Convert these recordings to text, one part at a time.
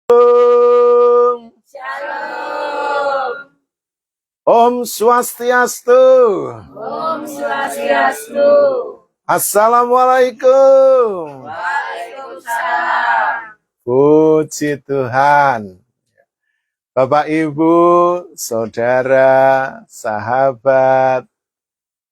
Shalom. Om Swastiastu. Om Swastiastu. Assalamualaikum. Waalaikumsalam. Puji Tuhan. Bapak, Ibu, saudara, sahabat,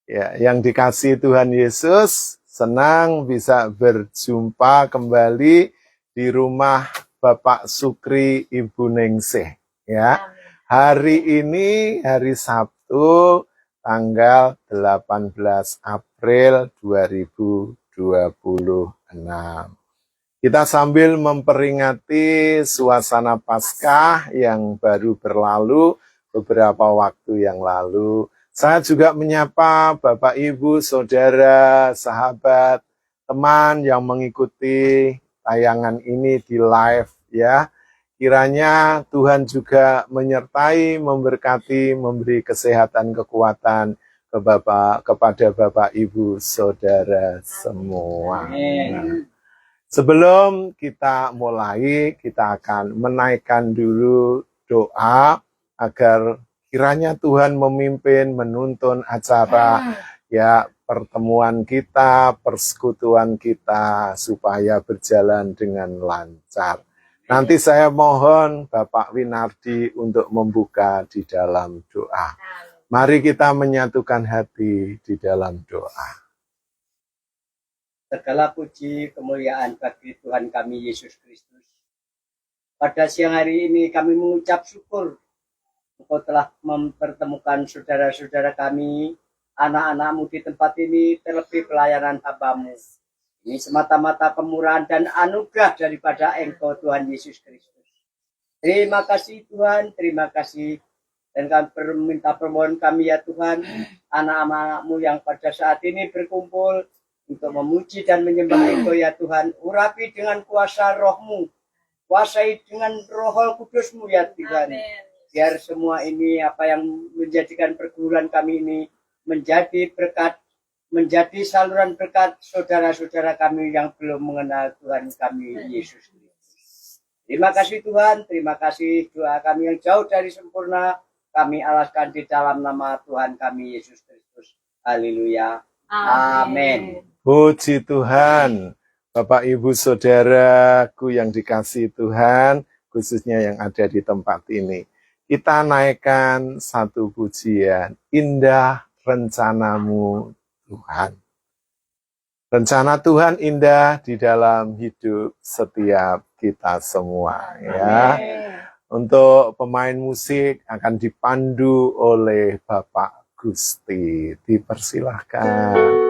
ya, yang dikasihi Tuhan Yesus, senang bisa berjumpa kembali di rumah Bapak Sukri, Ibu Ningsih. Ya, hari ini hari Sabtu, tanggal 18 April 2026. Kita sambil memperingati suasana Paskah yang baru berlalu beberapa waktu yang lalu. Saya juga menyapa Bapak, Ibu, saudara, sahabat, teman yang mengikuti tayangan ini di live ya. Kiranya Tuhan juga menyertai, memberkati, memberi kesehatan, kekuatan kepada Bapak, Ibu, saudara semua. Nah, sebelum kita mulai, kita akan menaikkan dulu doa agar kiranya Tuhan memimpin, menuntun acara ya pertemuan kita, persekutuan kita supaya berjalan dengan lancar. Nanti saya mohon Bapak Winardi untuk membuka di dalam doa. Mari kita menyatukan hati di dalam doa. Segala puji kemuliaan bagi Tuhan kami Yesus Kristus. Pada siang hari ini kami mengucap syukur Engkau telah mempertemukan saudara-saudara kami, anak-anakmu di tempat ini, terlebih pelayanan hamba-Mu. Ini semata-mata kemurahan dan anugerah daripada Engkau Tuhan Yesus Kristus. Terima kasih Tuhan, terima kasih. Dan kami minta permohonan kami ya Tuhan, anak-anak-Mu yang pada saat ini berkumpul untuk memuji dan menyembah Engkau ya Tuhan. Urapi dengan kuasa Roh-Mu, kuasai dengan Roh Kudus-Mu ya Tuhan. Biar semua ini apa yang menjadikan pergumulan kami ini menjadi berkat, menjadi saluran berkat saudara-saudara kami yang belum mengenal Tuhan kami Yesus Kristus. Terima kasih Tuhan, terima kasih. Doa kami yang jauh dari sempurna kami alaskan di dalam nama Tuhan kami Yesus Kristus. Haleluya. Amin. Puji Tuhan, Bapak, Ibu, saudaraku yang dikasihi Tuhan, khususnya yang ada di tempat ini. Kita naikkan satu pujian, indah rencanamu Tuhan. Rencana Tuhan indah di dalam hidup setiap kita semua. Ya. Untuk pemain musik akan dipandu oleh Bapak Gusti. Dipersilahkan.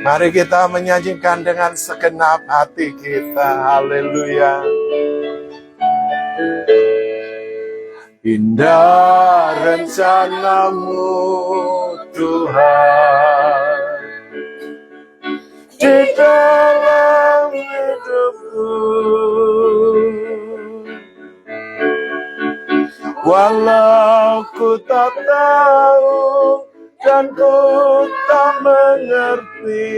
Mari kita menyanyikan dengan segenap hati kita. Haleluya. Indah rencanamu Tuhan di dalam hidupku. Walau ku tak tahu dan ku tak mengerti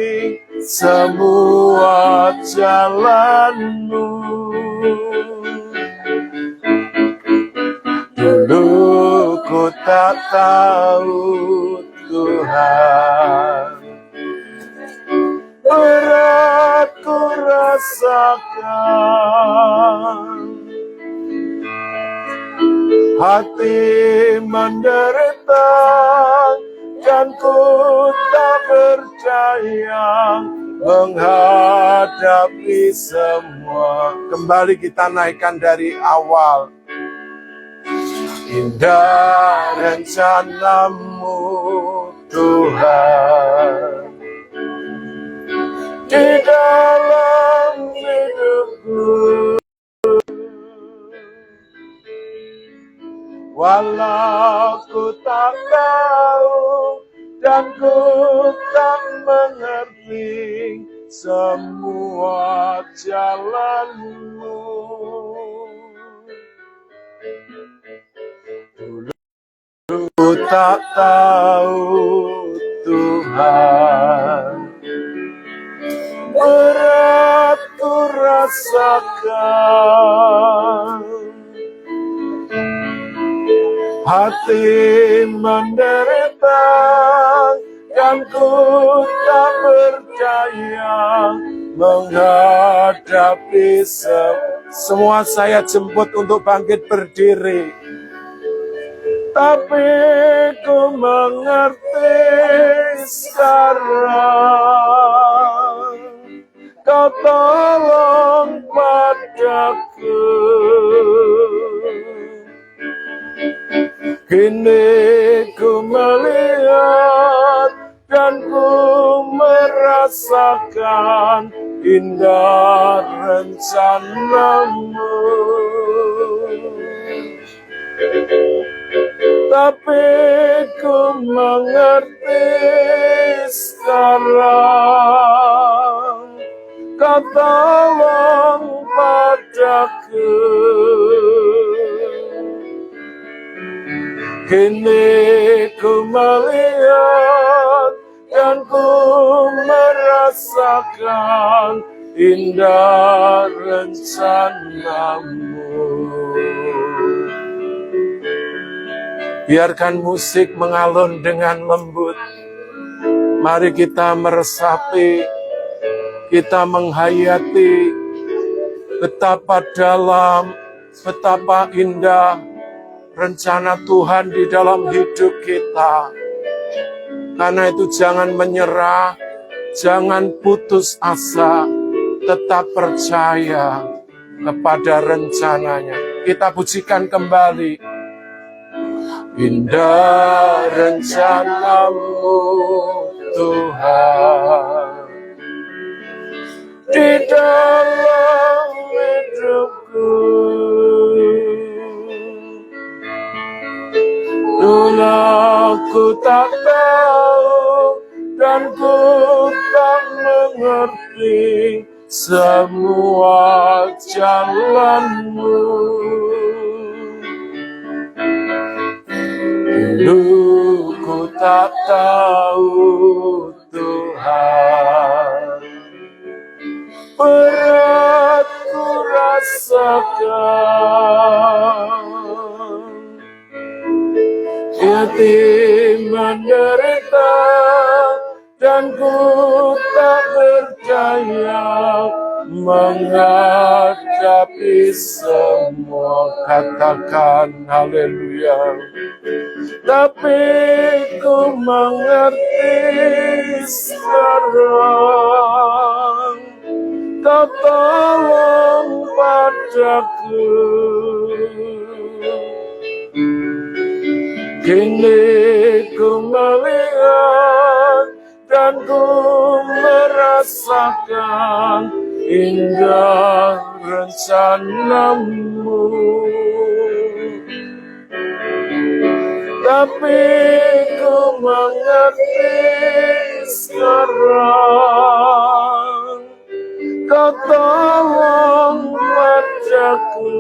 semua jalanmu. Dulu ku tak tahu Tuhan, berat ku rasakan, hati menderita dan ku tak berdaya menghadapi semua. Kembali kita naikkan dari awal. Indah rencanamu Tuhan di dalam hidupku. Walau ku tak tahu dan ku tak mengerti semua jalanmu. Dulu ku tak tahu Tuhan, berat ku rasakan, hati menderita dan ku tak berdaya menghadapi semua. Saya jemput untuk bangkit berdiri, tapi ku mengerti sekarang kau tolong padaku. Kini ku melihat dan ku merasakan indah rencanamu, tapi ku mengerti sekarang kau tolong padaku. Kini ku melihat dan ku merasakan indah rencanamu. Biarkan musik mengalun dengan lembut. Mari kita meresapi, kita menghayati betapa dalam, betapa indah rencana Tuhan di dalam hidup kita. Karena itu jangan menyerah, jangan putus asa, tetap percaya kepada rencananya. Kita pujikan kembali. Indah rencanamu Tuhan di dalam hidupku. Dulu aku tak tahu dan ku tak mengerti semua jalanmu. Dulu ku tak tahu Tuhan, berat ku rasakan, yatim menderita dan ku tak berdaya menghadapi semua. Katakan haleluya. Tapi ku mengerti sekarang kau tolong padaku. Kini ku melihat dan ku merasakan indah rencanamu. Tapi ku mengerti sekarang kau tolong padaku.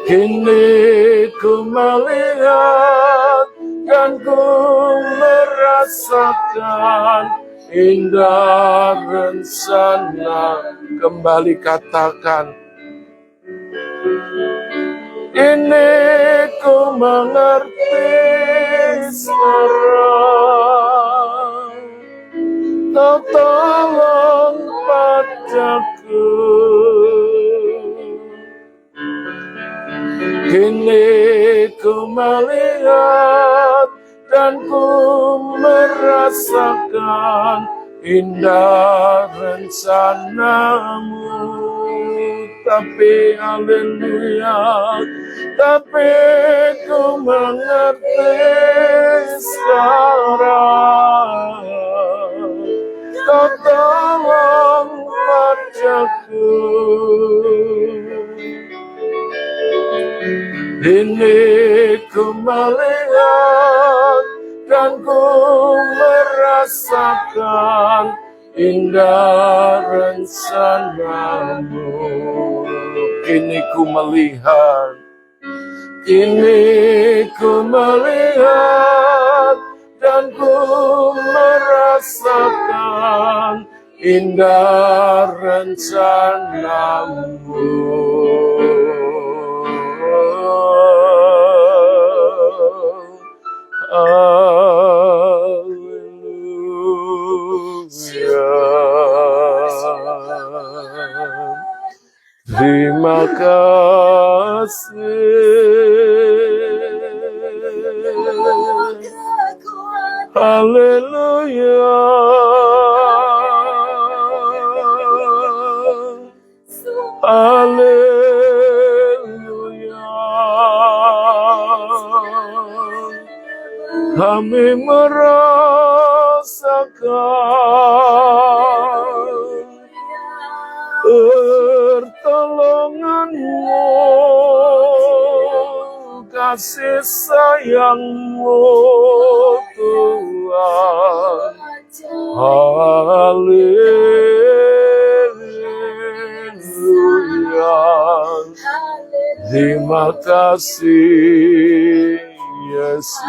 Kini ku melihat dan ku merasakan indah rencana. Kembali katakan, ini ku mengerti sekarang kau tolong padaku. Kini ku melihat dan ku merasakan indah rencanamu. Tapi haleluya, tapi ku mengerti sekarang kau tolong padaku. Ini ku melihat dan ku merasakan indah rencanamu. Kini ku melihat, kini ku melihat dan ku merasakan indah rencanamu. Haleluya. Terima kasih. Haleluya. Haleluya. Kami merasakan pertolongan-Mu, kasih sayang-Mu, Tuhan. Haleluya. Terima kasih, Yesus.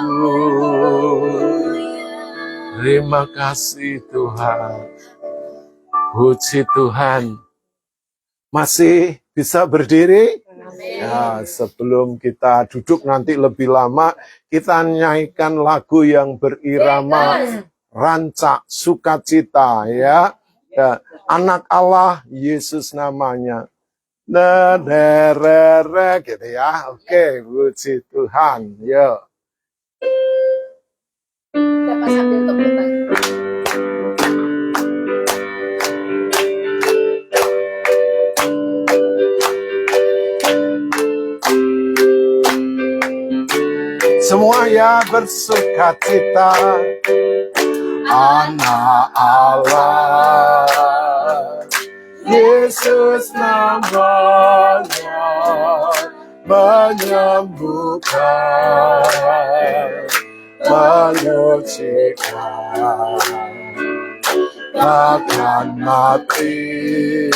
Terima kasih, Tuhan. Puji Tuhan. Masih bisa berdiri? Ya, sebelum kita duduk nanti lebih lama, kita nyanyikan lagu yang berirama rancak sukacita, ya. Ya, anak Allah, Yesus namanya. Nerere gitu ya. Oke, puji Tuhan. Yuk. Dapat sambil tepuk. Semua ya bersukacita, anak Allah, Yesus namanya, menyembuhkan, menyucikan, takkan mati,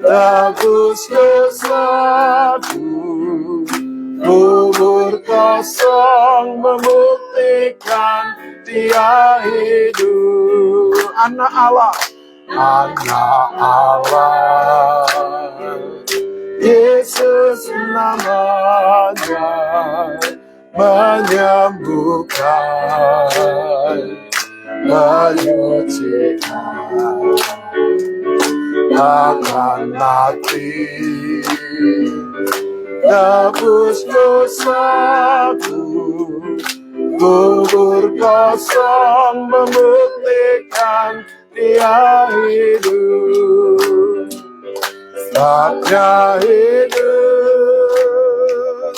tebus dosaku. Kubur kosong membuktikan Dia hidup. Anak Allah, anak Allah, Yesus namanya, menyembuhkan, menyucikan, takkan mati, tebus dosaku. Kubur kosong membuktikan Dia hidup. Sabda hidup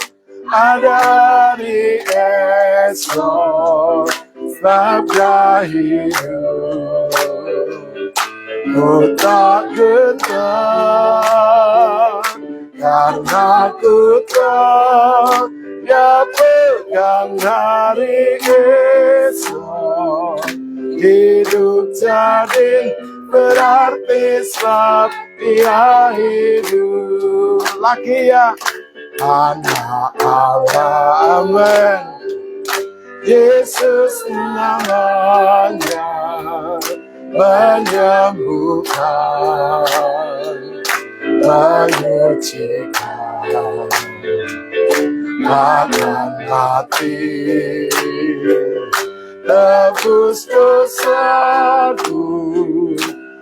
ada di esok. Sabda hidup ku tak gentar, karena ku tahu Dia pegang hari esok. Hidup jadi berarti sebab Dia hidup. Lagi ya, anak Allah, amin. Yesus namanya, menyembuhkan, menyucikan, takkan mati, tebus dosaku.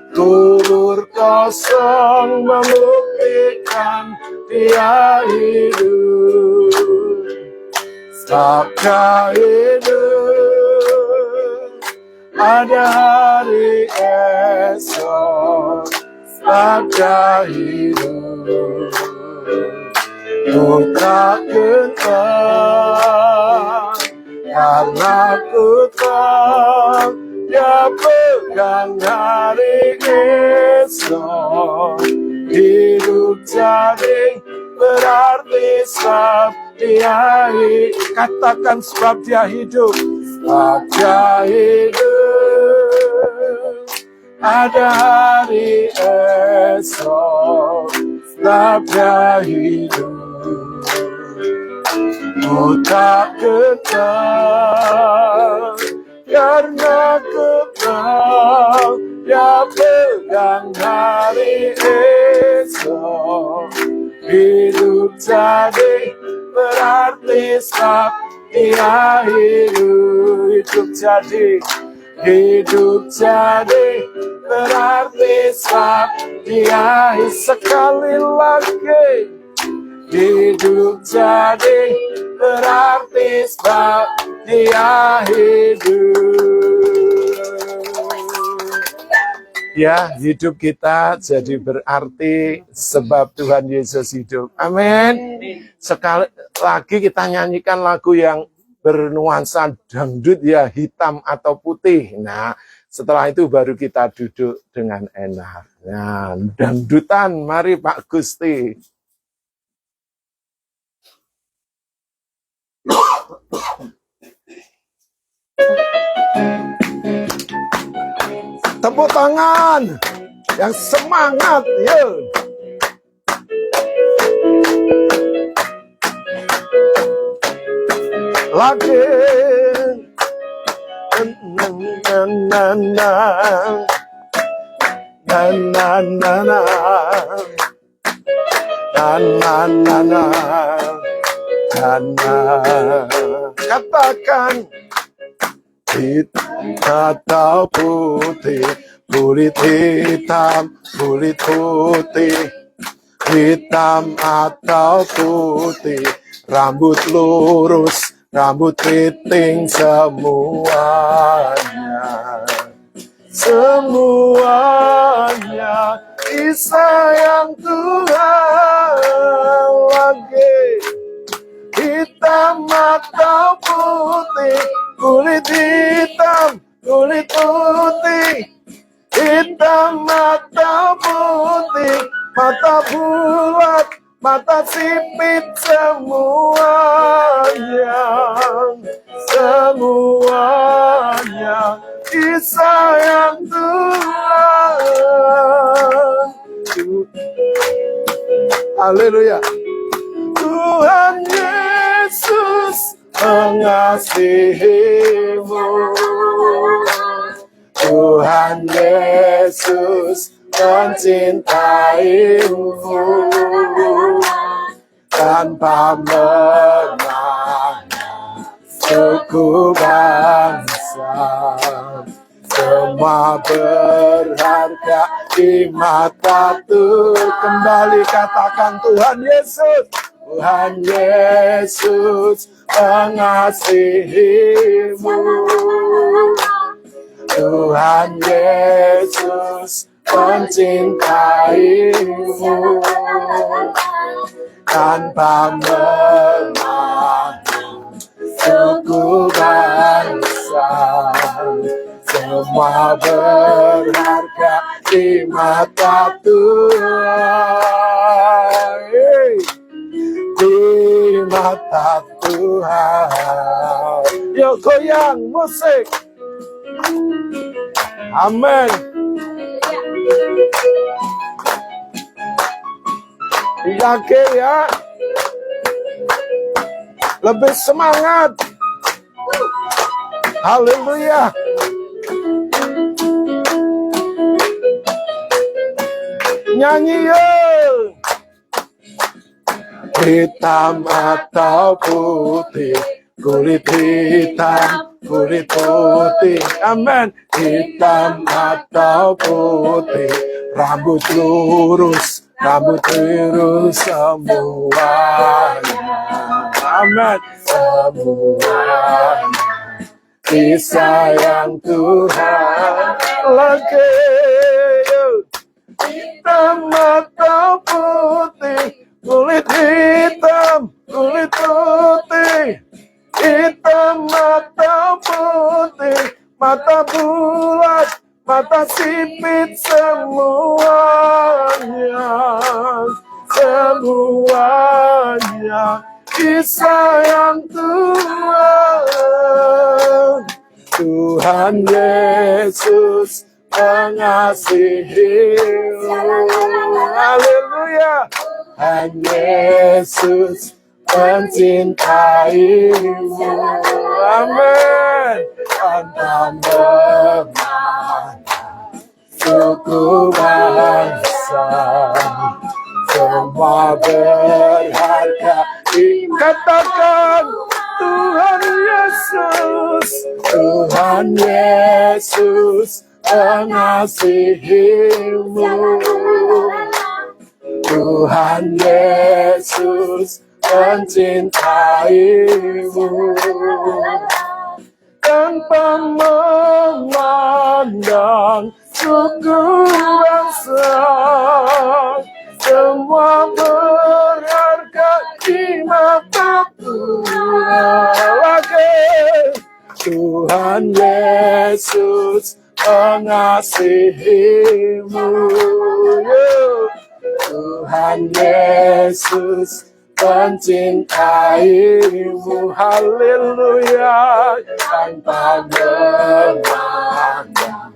Kubur kosong membuktikan Dia hidup. Sabda hidup ada hari esok. Sabda hidup ku tak gentar, karena ku tahu Dia pegang hari esok. Hidup jadi berarti sebab Dia hidup. Katakan sebab Dia hidup. Sebab Dia hidup ada hari esok. Sebab Dia hidup ku tak gentar, karena ku tahu Dia pegang hari esok. Hidup jadi berarti sebab dia hidup. Hidup jadi berarti sebab dia hidup. Sekali lagi. Hidup jadi berarti sebab dia hidup. Ya, hidup kita jadi berarti sebab Tuhan Yesus hidup. Amin. Sekali lagi kita nyanyikan lagu yang bernuansa dangdut ya, hitam atau putih. Nah, setelah itu baru kita duduk dengan enak. Nah, dangdutan, mari Pak Gusti. Tepuk tangan yang semangat, ya. Lagi. Katakan hitam atau putih, kulit hitam, kulit putih, hitam atau putih, rambut lurus, rambut keriting, semuanya disayang Tuhan. Lagi hitam atau putih, kulit hitam, kulit putih, hitam atau putih, mata bulat, mata sipit, semuanya disayang Tuhan. Haleluya. Tuhan Yesus mengasihimu. Tuhan Yesus mencintaimu. Tanpa memandang suku bangsa, semua berharga di mata Tuhan. Kembali katakan Tuhan Yesus. Tuhan Yesus mengasihimu. Tuhan Yesus mencintaimu. Tanpa memandang suku bangsa, semua berharga di mata Tuhan. Di mata Tuhan. Yuk goyang musik. Amin. Yakin ya. Lebih semangat. Haleluya. Nyanyi yuk. Hitam atau putih, kulit hitam, kulit putih, amin. Hitam atau putih, rambut lurus, rambut lurus, semuanya, amin. Semuanya disayang Tuhan. Lagi hitam atau putih, kulit hitam, kulit putih, hitam atau putih, mata bulat, mata sipit, semuanya disayang Tuhan. Tuhan Yesus mengasihimu. Haleluya. Tuhan Yesus mencintaimu. Amin. Tanpa memandang suku bangsa, semua berharga. Katakan Tuhan Yesus, Tuhan Yesus mengasihimu. Tuhan Yesus mencintaimu. Tanpa memandang suku bangsa, semua berharga di mata Tuhan. Tuhan Yesus mengasihimu. Tuhan Yesus mencintaimu. Haleluya. Tanpa memandang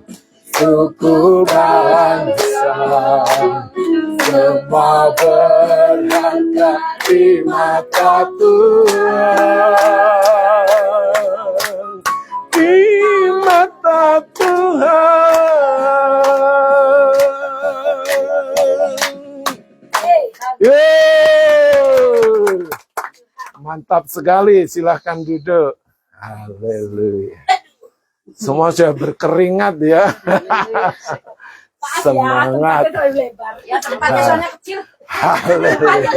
suku bangsa, semua berharga di mata Tuhan. Di mata Tuhan. Yeay. Mantap sekali, silahkan duduk. Haleluya. Semua sudah berkeringat ya. Semangat. Ya tempatnya soalnya kecil. Haleluya.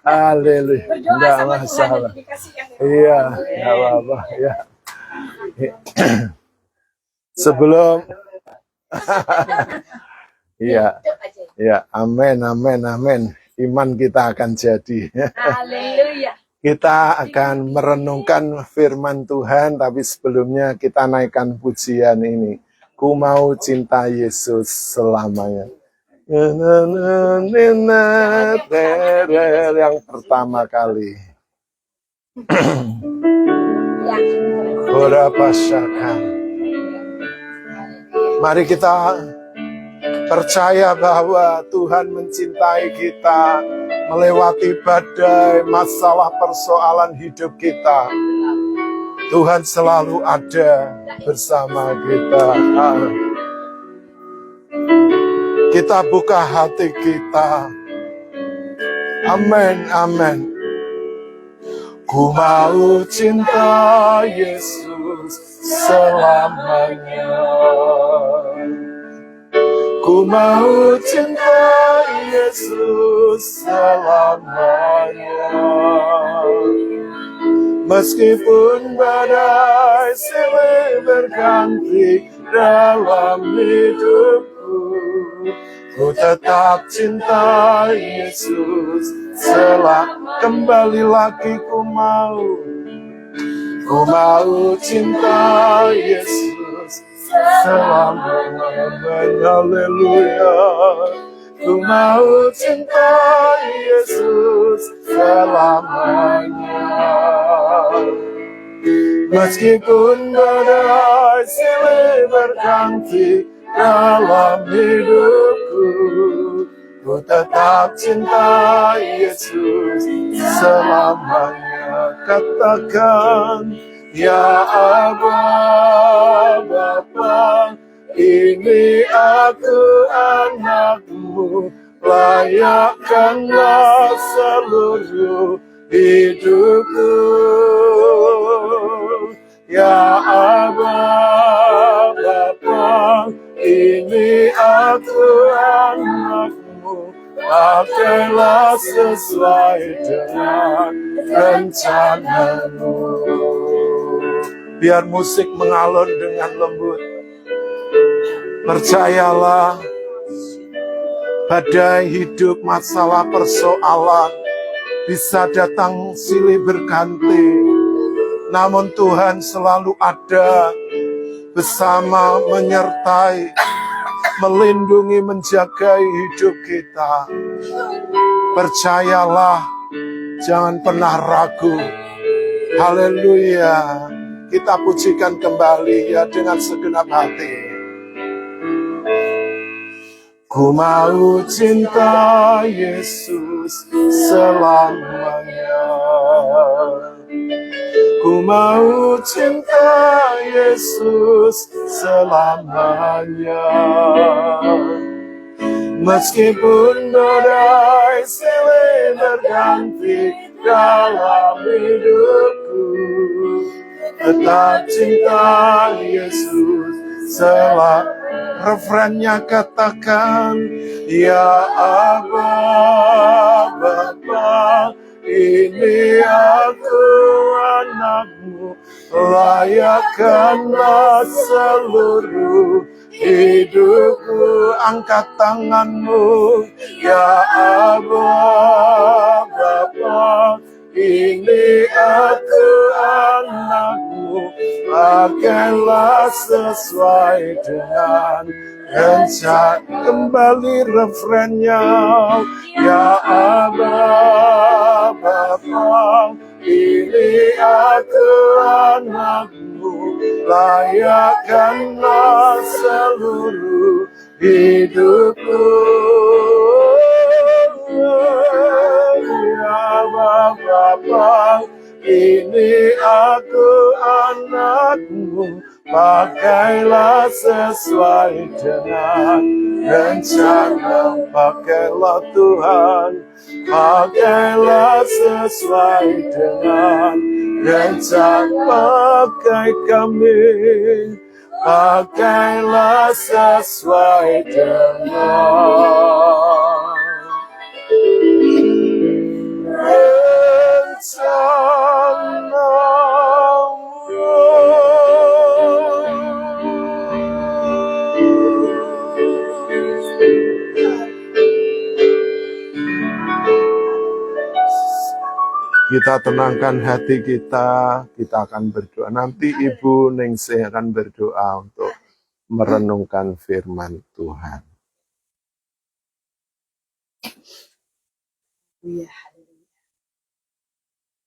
Haleluya. Enggak masalah. Iya, enggak apa-apa ya. Sebelum iya. Ya, amin, amin, amin. Iman kita akan jadi. Haleluya. Kita akan merenungkan firman Tuhan, tapi sebelumnya kita naikkan pujian ini. Ku mau cinta Yesus selamanya. Yang pertama kali. Berapa syakar. Mari kita percaya bahwa Tuhan mencintai kita melewati badai masalah persoalan hidup kita. Tuhan selalu ada bersama kita. Kita buka hati kita. Amin, amin. Ku mau cinta Yesus selamanya. Ku mau cinta Yesus selamanya. Meskipun badai silih berganti dalam hidupku, ku tetap cinta Yesus kembali lagi ku mau cinta Yesus selamanya. Haleluya. Ku mau cinta Yesus selamanya. Meskipun badai silih berganti dalam hidupku, ku tetap cinta Yesus selamanya. Katakan, ya Aba, Bapa, ini aku anakmu, layakkanlah seluruh hidupku. Ya Aba, Bapa, ini aku anakmu, pakailah sesuai dengan rencanamu. Biar musik mengalun dengan lembut. Percayalah, badai hidup, masalah persoalan bisa datang silih berganti, namun Tuhan selalu ada bersama, menyertai, melindungi, menjaga hidup kita. Percayalah, jangan pernah ragu. Haleluya. Kita pujikan kembali ya dengan segenap hati. Ku mau cinta Yesus selamanya. Ku mau cinta Yesus selamanya. Meskipun badai silih berganti dalam hidupku, tetap cinta Yesus selamanya. Refrennya katakan, ya Aba, Bapa, ini aku anakmu, layakkanlah seluruh hidupku. Angkat tanganmu, ya Aba, Bapa, ini aku anakmu, pakailah sesuai dengan rencana. Kembali refrennya, ya Aba, Bapa, ini aku anakmu, layakkanlah seluruh hidupku. Ya Bapa, ini aku anakmu, pakailah sesuai dengan rencana. Pakailah Tuhan, pakailah sesuai dengan rencana. Pakai kami, pakailah sesuai dengan Kita tenangkan hati kita akan berdoa. Nanti Ibu Ningsih akan berdoa untuk merenungkan firman Tuhan. Haleluya, haleluya.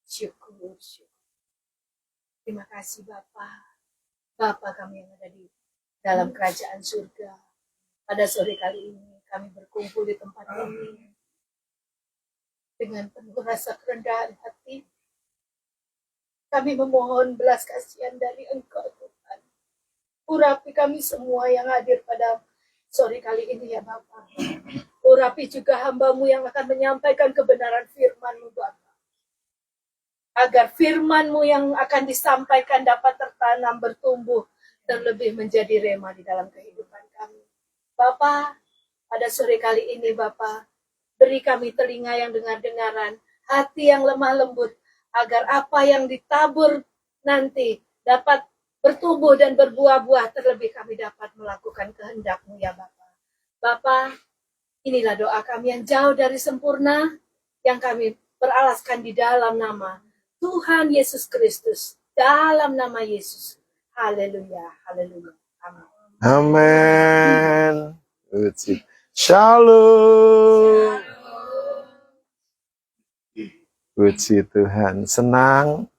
Syukur, syukur. Terima kasih Bapa. Bapa kami yang ada di dalam kerajaan surga. Pada sore kali ini kami berkumpul di tempat ini dengan penuh rasa kerendahan hati. Kami memohon belas kasihan dari Engkau Tuhan. Urapi kami semua yang hadir pada sore kali ini ya Bapa. Urapi juga hamba-Mu yang akan menyampaikan kebenaran firman-Mu Bapa. Agar firman-Mu yang akan disampaikan dapat tertanam, bertumbuh, terlebih menjadi rema di dalam kehidupan kami. Bapa, pada sore kali ini Bapa, beri kami telinga yang dengar-dengaran, hati yang lemah lembut, agar apa yang ditabur nanti dapat bertumbuh dan berbuah-buah, terlebih kami dapat melakukan kehendak-Mu ya Bapa. Bapa, inilah doa kami yang jauh dari sempurna, yang kami beralaskan di dalam nama Tuhan Yesus Kristus, dalam nama Yesus. Haleluya, haleluya. Amin. Amin. Shalom. Puji Tuhan. Senang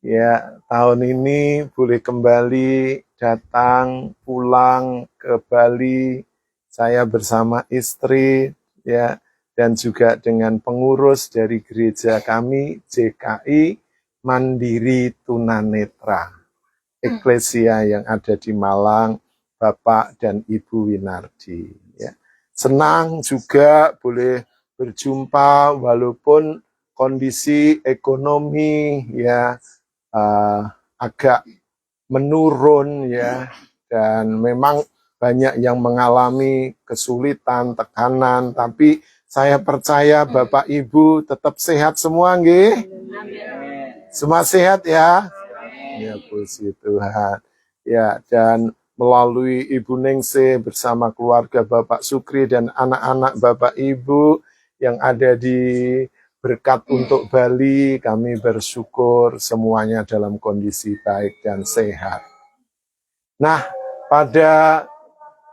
ya tahun ini boleh kembali datang pulang ke Bali. Saya bersama istri ya, dan juga dengan pengurus dari gereja kami JKI Mandiri Tunanetra Eklesia yang ada di Malang, Bapak dan Ibu Winardi ya. Senang juga boleh berjumpa walaupun kondisi ekonomi ya agak menurun ya, dan memang banyak yang mengalami kesulitan, tekanan, tapi saya percaya Bapak Ibu tetap sehat semua nggih? Semua sehat ya? Ya puji Tuhan. Ya, dan melalui Ibu Ningsih bersama keluarga Bapak Sukri dan anak-anak Bapak Ibu yang ada di Berkat untuk Bali, kami bersyukur semuanya dalam kondisi baik dan sehat. Nah, pada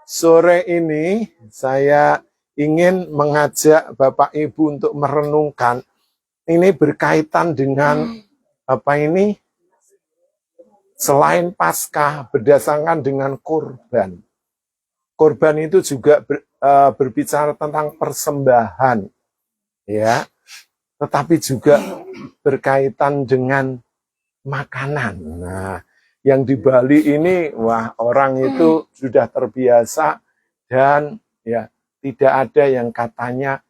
sore ini saya ingin mengajak Bapak Ibu untuk merenungkan, ini berkaitan dengan apa ini? Selain Paskah, berdasarkan dengan korban. Korban itu juga berbicara tentang persembahan, ya. Tetapi juga berkaitan dengan makanan. Nah, yang di Bali ini, wah, orang itu sudah terbiasa dan ya tidak ada yang katanya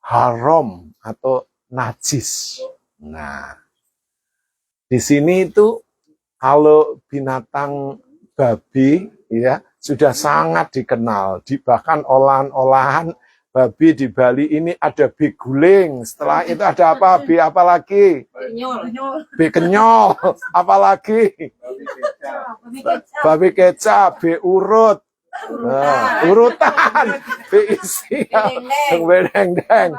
haram atau najis. Nah, di sini itu kalau binatang babi ya sudah sangat dikenal. Bahkan olahan-olahan babi di Bali ini ada beguling. Setelah itu ada apa? Apa lagi? Kenyol. Apalagi? Babi kecap, urut. Nah, urutan. Isi. Bedeng-deng.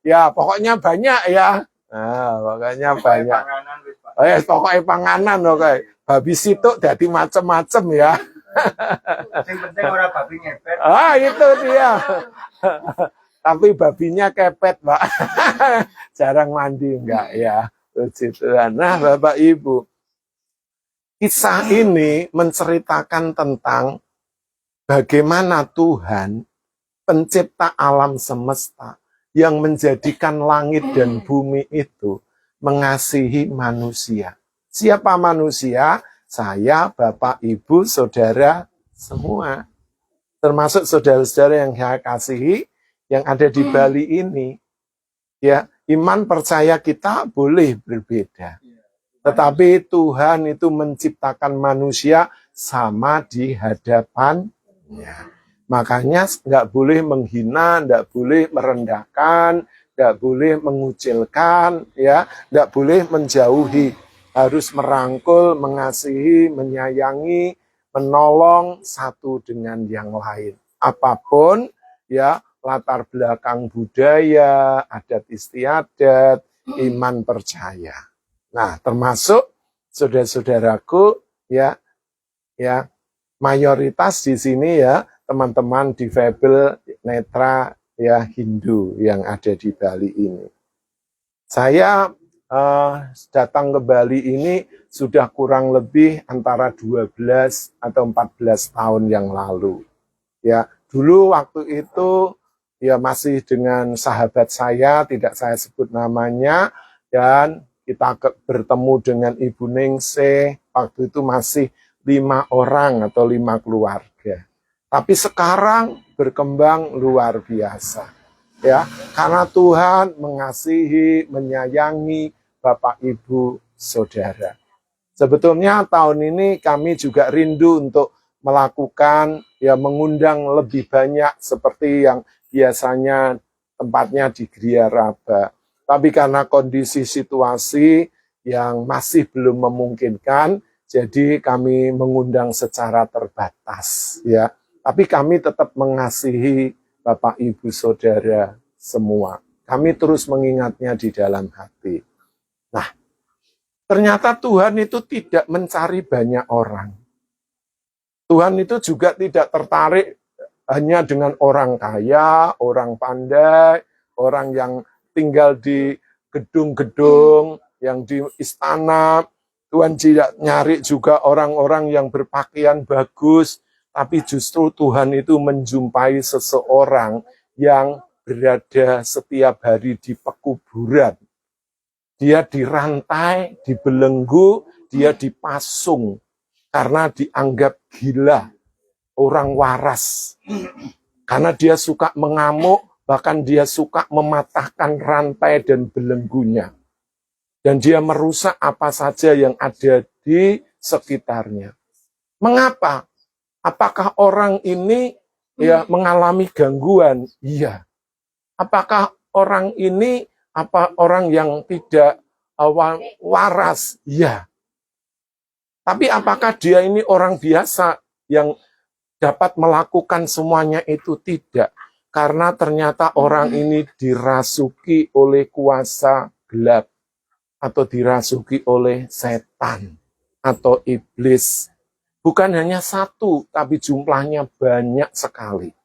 Ya, pokoknya banyak ya. Nah, pokoknya banyak. Pokoknya panganan oke. Babi situk dadi macem-macem ya. Yang penting orang babi ngepet. Itu dia. Tapi babinya kepet, Pak. Jarang mandi enggak ya. Puji Tuhan. Nah, Bapak Ibu, kisah ini menceritakan tentang bagaimana Tuhan, pencipta alam semesta, yang menjadikan langit dan bumi itu mengasihi manusia. Siapa manusia? Saya, Bapak, Ibu, Saudara, semua. Termasuk saudara-saudara yang saya kasihi, yang ada di Bali ini. Ya, iman percaya kita boleh berbeda. Tetapi Tuhan itu menciptakan manusia sama di hadapannya. Makanya nggak boleh menghina, nggak boleh merendahkan, nggak boleh mengucilkan, ya, nggak boleh menjauhi. Harus merangkul, mengasihi, menyayangi, menolong satu dengan yang lain. Apapun, ya, latar belakang budaya, adat istiadat, iman percaya. Nah, termasuk saudara-saudaraku, ya, mayoritas di sini ya, teman-teman difabel, netra, ya, Hindu yang ada di Bali ini. Saya datang ke Bali ini sudah kurang lebih antara 12 atau 14 tahun yang lalu. Ya, dulu waktu itu ya masih dengan sahabat saya, tidak saya sebut namanya, dan kita bertemu dengan Ibu Ningsih, waktu itu masih 5 orang atau 5 keluarga. Tapi sekarang berkembang luar biasa. Ya, karena Tuhan mengasihi, menyayangi Bapak, Ibu, Saudara. Sebetulnya tahun ini kami juga rindu untuk melakukan, ya, mengundang lebih banyak seperti yang biasanya tempatnya di Gria Raba. Tapi karena kondisi situasi yang masih belum memungkinkan, jadi kami mengundang secara terbatas, ya. Tapi kami tetap mengasihi Bapak, Ibu, Saudara semua. Kami terus mengingatnya di dalam hati. Nah, ternyata Tuhan itu tidak mencari banyak orang. Tuhan itu juga tidak tertarik hanya dengan orang kaya, orang pandai, orang yang tinggal di gedung-gedung, yang di istana. Tuhan tidak nyari juga orang-orang yang berpakaian bagus, tapi justru Tuhan itu menjumpai seseorang yang berada setiap hari di pekuburan. Dia dirantai, dibelenggu, dia dipasung karena dianggap gila, orang waras. Karena dia suka mengamuk, bahkan dia suka mematahkan rantai dan belenggunya. Dan dia merusak apa saja yang ada di sekitarnya. Mengapa? Apakah orang ini ya mengalami gangguan? Iya. Apakah orang ini orang yang tidak waras? Iya. Tapi apakah dia ini orang biasa yang dapat melakukan semuanya? Itu tidak. Karena ternyata orang ini dirasuki oleh kuasa gelap atau dirasuki oleh setan atau iblis. Bukan hanya satu, tapi jumlahnya banyak sekali.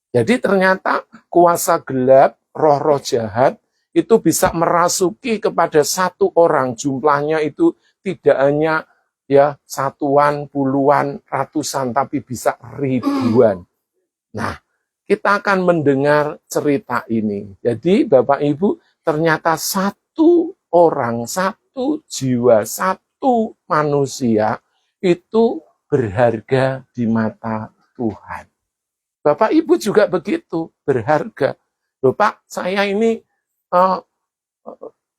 Jadi ternyata kuasa gelap, roh-roh jahat, itu bisa merasuki kepada satu orang. Jumlahnya itu tidak hanya ya satuan, puluhan, ratusan, tapi bisa ribuan. Nah, kita akan mendengar cerita ini. Jadi Bapak Ibu, ternyata satu satu jiwa, satu manusia itu berharga di mata Tuhan. Bapak Ibu juga begitu, berharga. Loh Pak, saya ini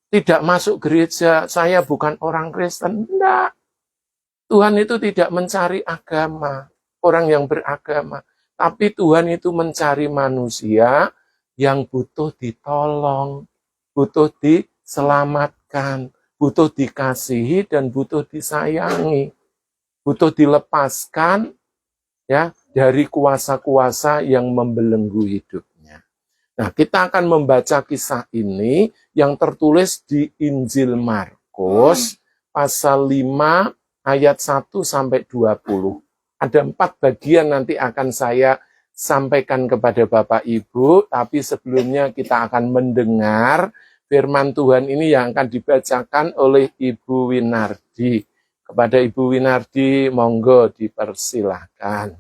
tidak masuk gereja, saya bukan orang Kristen. Enggak. Tuhan itu tidak mencari agama, orang yang beragama. Tapi Tuhan itu mencari manusia yang butuh ditolong, butuh diselamatkan, butuh dikasihi dan butuh disayangi, butuh dilepaskan ya dari kuasa-kuasa yang membelenggu hidupnya. Nah, kita akan membaca kisah ini yang tertulis di Injil Markus pasal 5 ayat 1 sampai 20. Ada 4 bagian nanti akan saya sampaikan kepada Bapak Ibu, tapi sebelumnya kita akan mendengar firman Tuhan ini yang akan dibacakan oleh Ibu Winardi. Kepada Ibu Winardi, monggo dipersilahkan.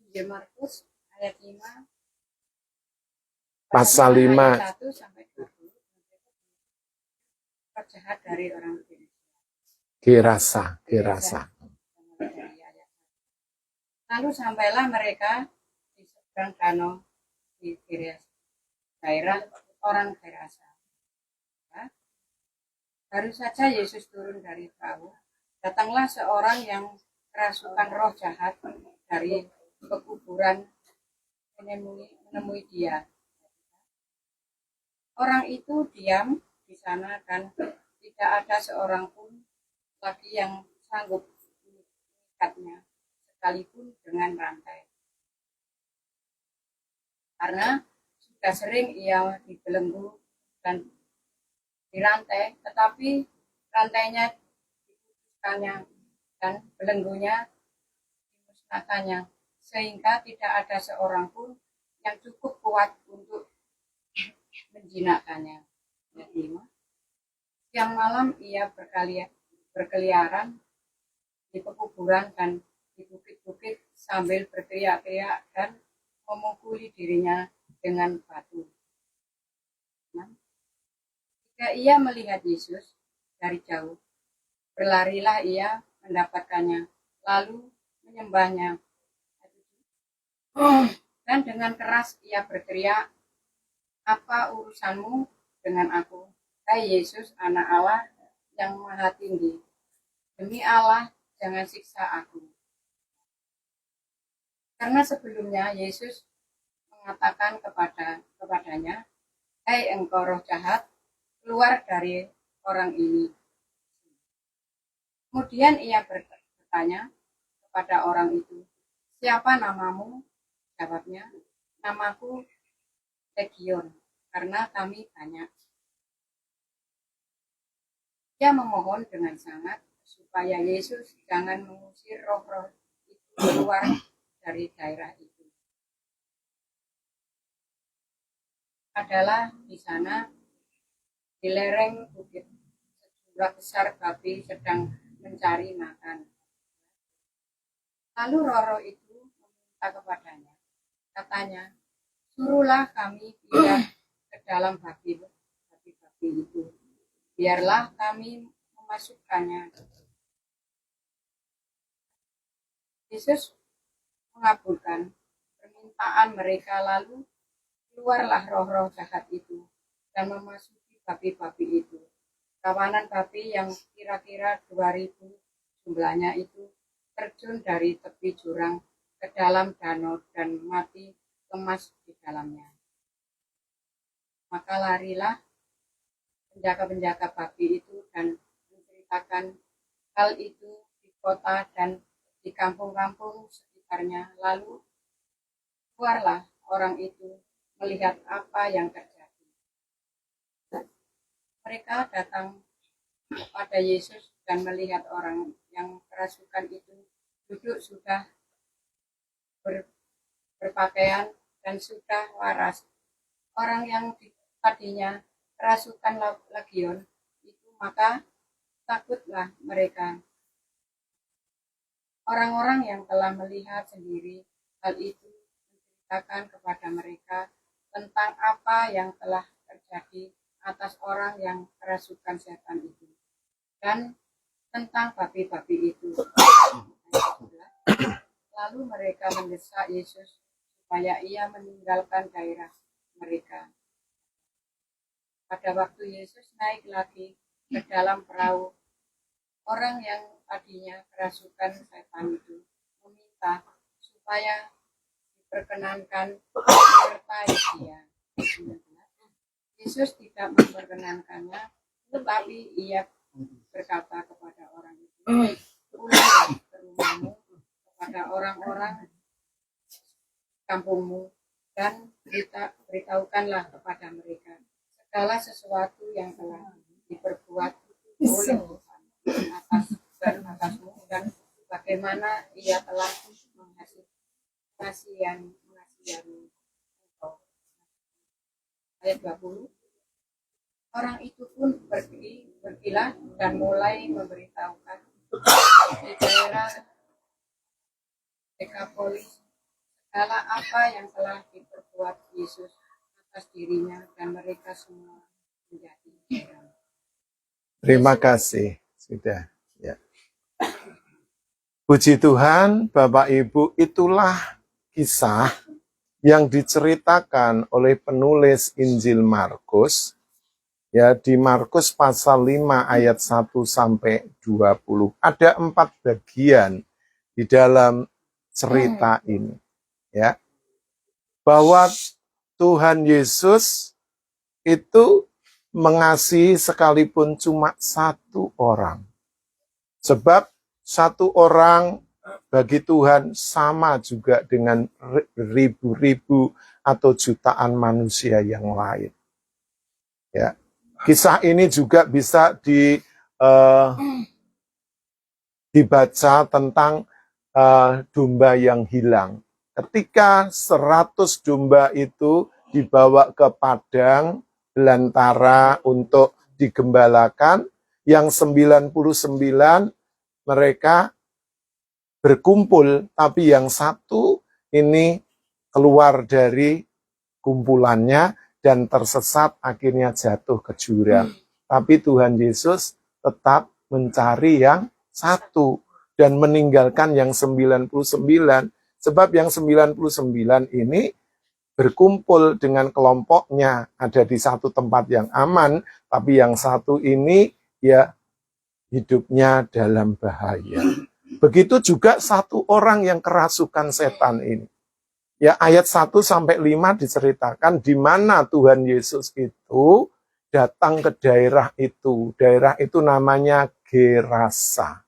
Injil Markus ayat 5 Pasal 5 ayat 1 sampai 20. Jahat dari orang Gerasa. Lalu sampailah mereka di seberang danau di Gerasa, daerah orang Gerasa. Baru saja Yesus turun dari perahu, datanglah seorang yang kerasukan roh jahat dari pekuburan menemui dia. Orang itu diam di sana dan tidak ada seorang pun lagi yang sanggup mengikatnya, sekalipun dengan rantai. Karena sudah sering ia dibelenggu dan dirantai, tetapi rantainya diputuskannya dan belenggunya dimusnahkannya, sehingga tidak ada seorang pun yang cukup kuat untuk menjinakkannya. Siang malam ia berkeliaran di pekuburan dan di bukit-bukit sambil berteriak-teriak dan memukuli dirinya dengan batu. Jika ia melihat Yesus dari jauh, berlarilah ia mendapatkannya, lalu menyembahnya. Dan dengan keras ia berteriak, "Apa urusanmu dengan aku, hai Yesus, anak Allah yang maha tinggi? Demi Allah, jangan siksa aku." Karena sebelumnya Yesus mengatakan kepadanya, "Hai engkau roh jahat, keluar dari orang ini." Kemudian ia bertanya kepada orang itu, "Siapa namamu?" Jawabnya, "Namaku Legion, karena kami banyak." Ia memohon dengan sangat supaya Yesus jangan mengusir roh-roh itu keluar dari daerah itu. Adalah di sana, di lereng bukit, sejumlah besar babi sedang mencari makan. Lalu roh-roh itu meminta kepadanya, katanya, "Suruhlah kami pindah ke dalam babi-babi itu. Biarlah kami memasukkannya." Yesus mengabulkan permintaan mereka, lalu keluarlah roh-roh jahat itu dan memasuki babi-babi itu. Kawanan babi yang kira-kira 2.000 jumlahnya itu terjun dari tepi jurang ke dalam danau dan mati lemas di dalamnya. Maka larilah penjaga-penjaga babi itu dan menceritakan hal itu di kota dan di kampung-kampung sekitarnya. Lalu keluarlah orang itu melihat apa yang terjadi. Mereka datang kepada Yesus dan melihat orang yang kerasukan itu duduk sudah berpakaian dan sudah waras. Orang yang tadinya kerasukan legion itu, maka takutlah mereka. Orang-orang yang telah melihat sendiri hal itu menceritakan kepada mereka tentang apa yang telah terjadi atas orang yang kerasukan setan itu dan tentang babi-babi itu. Lalu mereka mendesak Yesus supaya ia meninggalkan daerah mereka. Pada waktu Yesus naik lagi ke dalam perahu, orang yang tadinya kerasukan setan itu meminta supaya diperkenankan menyertai dia. Yesus tidak memperkenankannya, tetapi ia berkata kepada orang itu, pulanglah ke rumahmu, kepada orang-orang kampungmu, dan beritahukanlah kepada mereka segala sesuatu yang telah diperbuat oleh Tuhan atasmu dan bagaimana ia telah mengasihi engkau. Ayat 20. Orang itu pun pergilah dan mulai memberitahukan di daerah Dekapolis segala apa yang telah diperbuat Yesus atas dirinya, dan mereka semua menjadi heran. Terima kasih. Sudah. Ya. Puji Tuhan, Bapak Ibu, itulah kisah yang diceritakan oleh penulis Injil Markus. Ya, di Markus pasal 5 ayat 1 sampai 20. Ada 4 bagian di dalam cerita ini. Ya. Bahwa Tuhan Yesus itu mengasihi sekalipun cuma 1 orang. Sebab 1 orang bagi Tuhan sama juga dengan ribu-ribu atau jutaan manusia yang lain. Ya. Kisah ini juga bisa dibaca tentang domba yang hilang. Ketika 100 domba itu dibawa ke padang belantara untuk digembalakan, yang 99 mereka berkumpul, tapi yang 1 ini keluar dari kumpulannya dan tersesat, akhirnya jatuh ke jurang. Tapi Tuhan Yesus tetap mencari yang 1 dan meninggalkan yang 99. Sebab yang 99 ini berkumpul dengan kelompoknya, ada di satu tempat yang aman, tapi yang 1 ini ya hidupnya dalam bahaya. Begitu juga 1 orang yang kerasukan setan ini. Ya, ayat 1 sampai 5 diceritakan di mana Tuhan Yesus itu datang ke daerah itu. Daerah itu namanya Gerasa.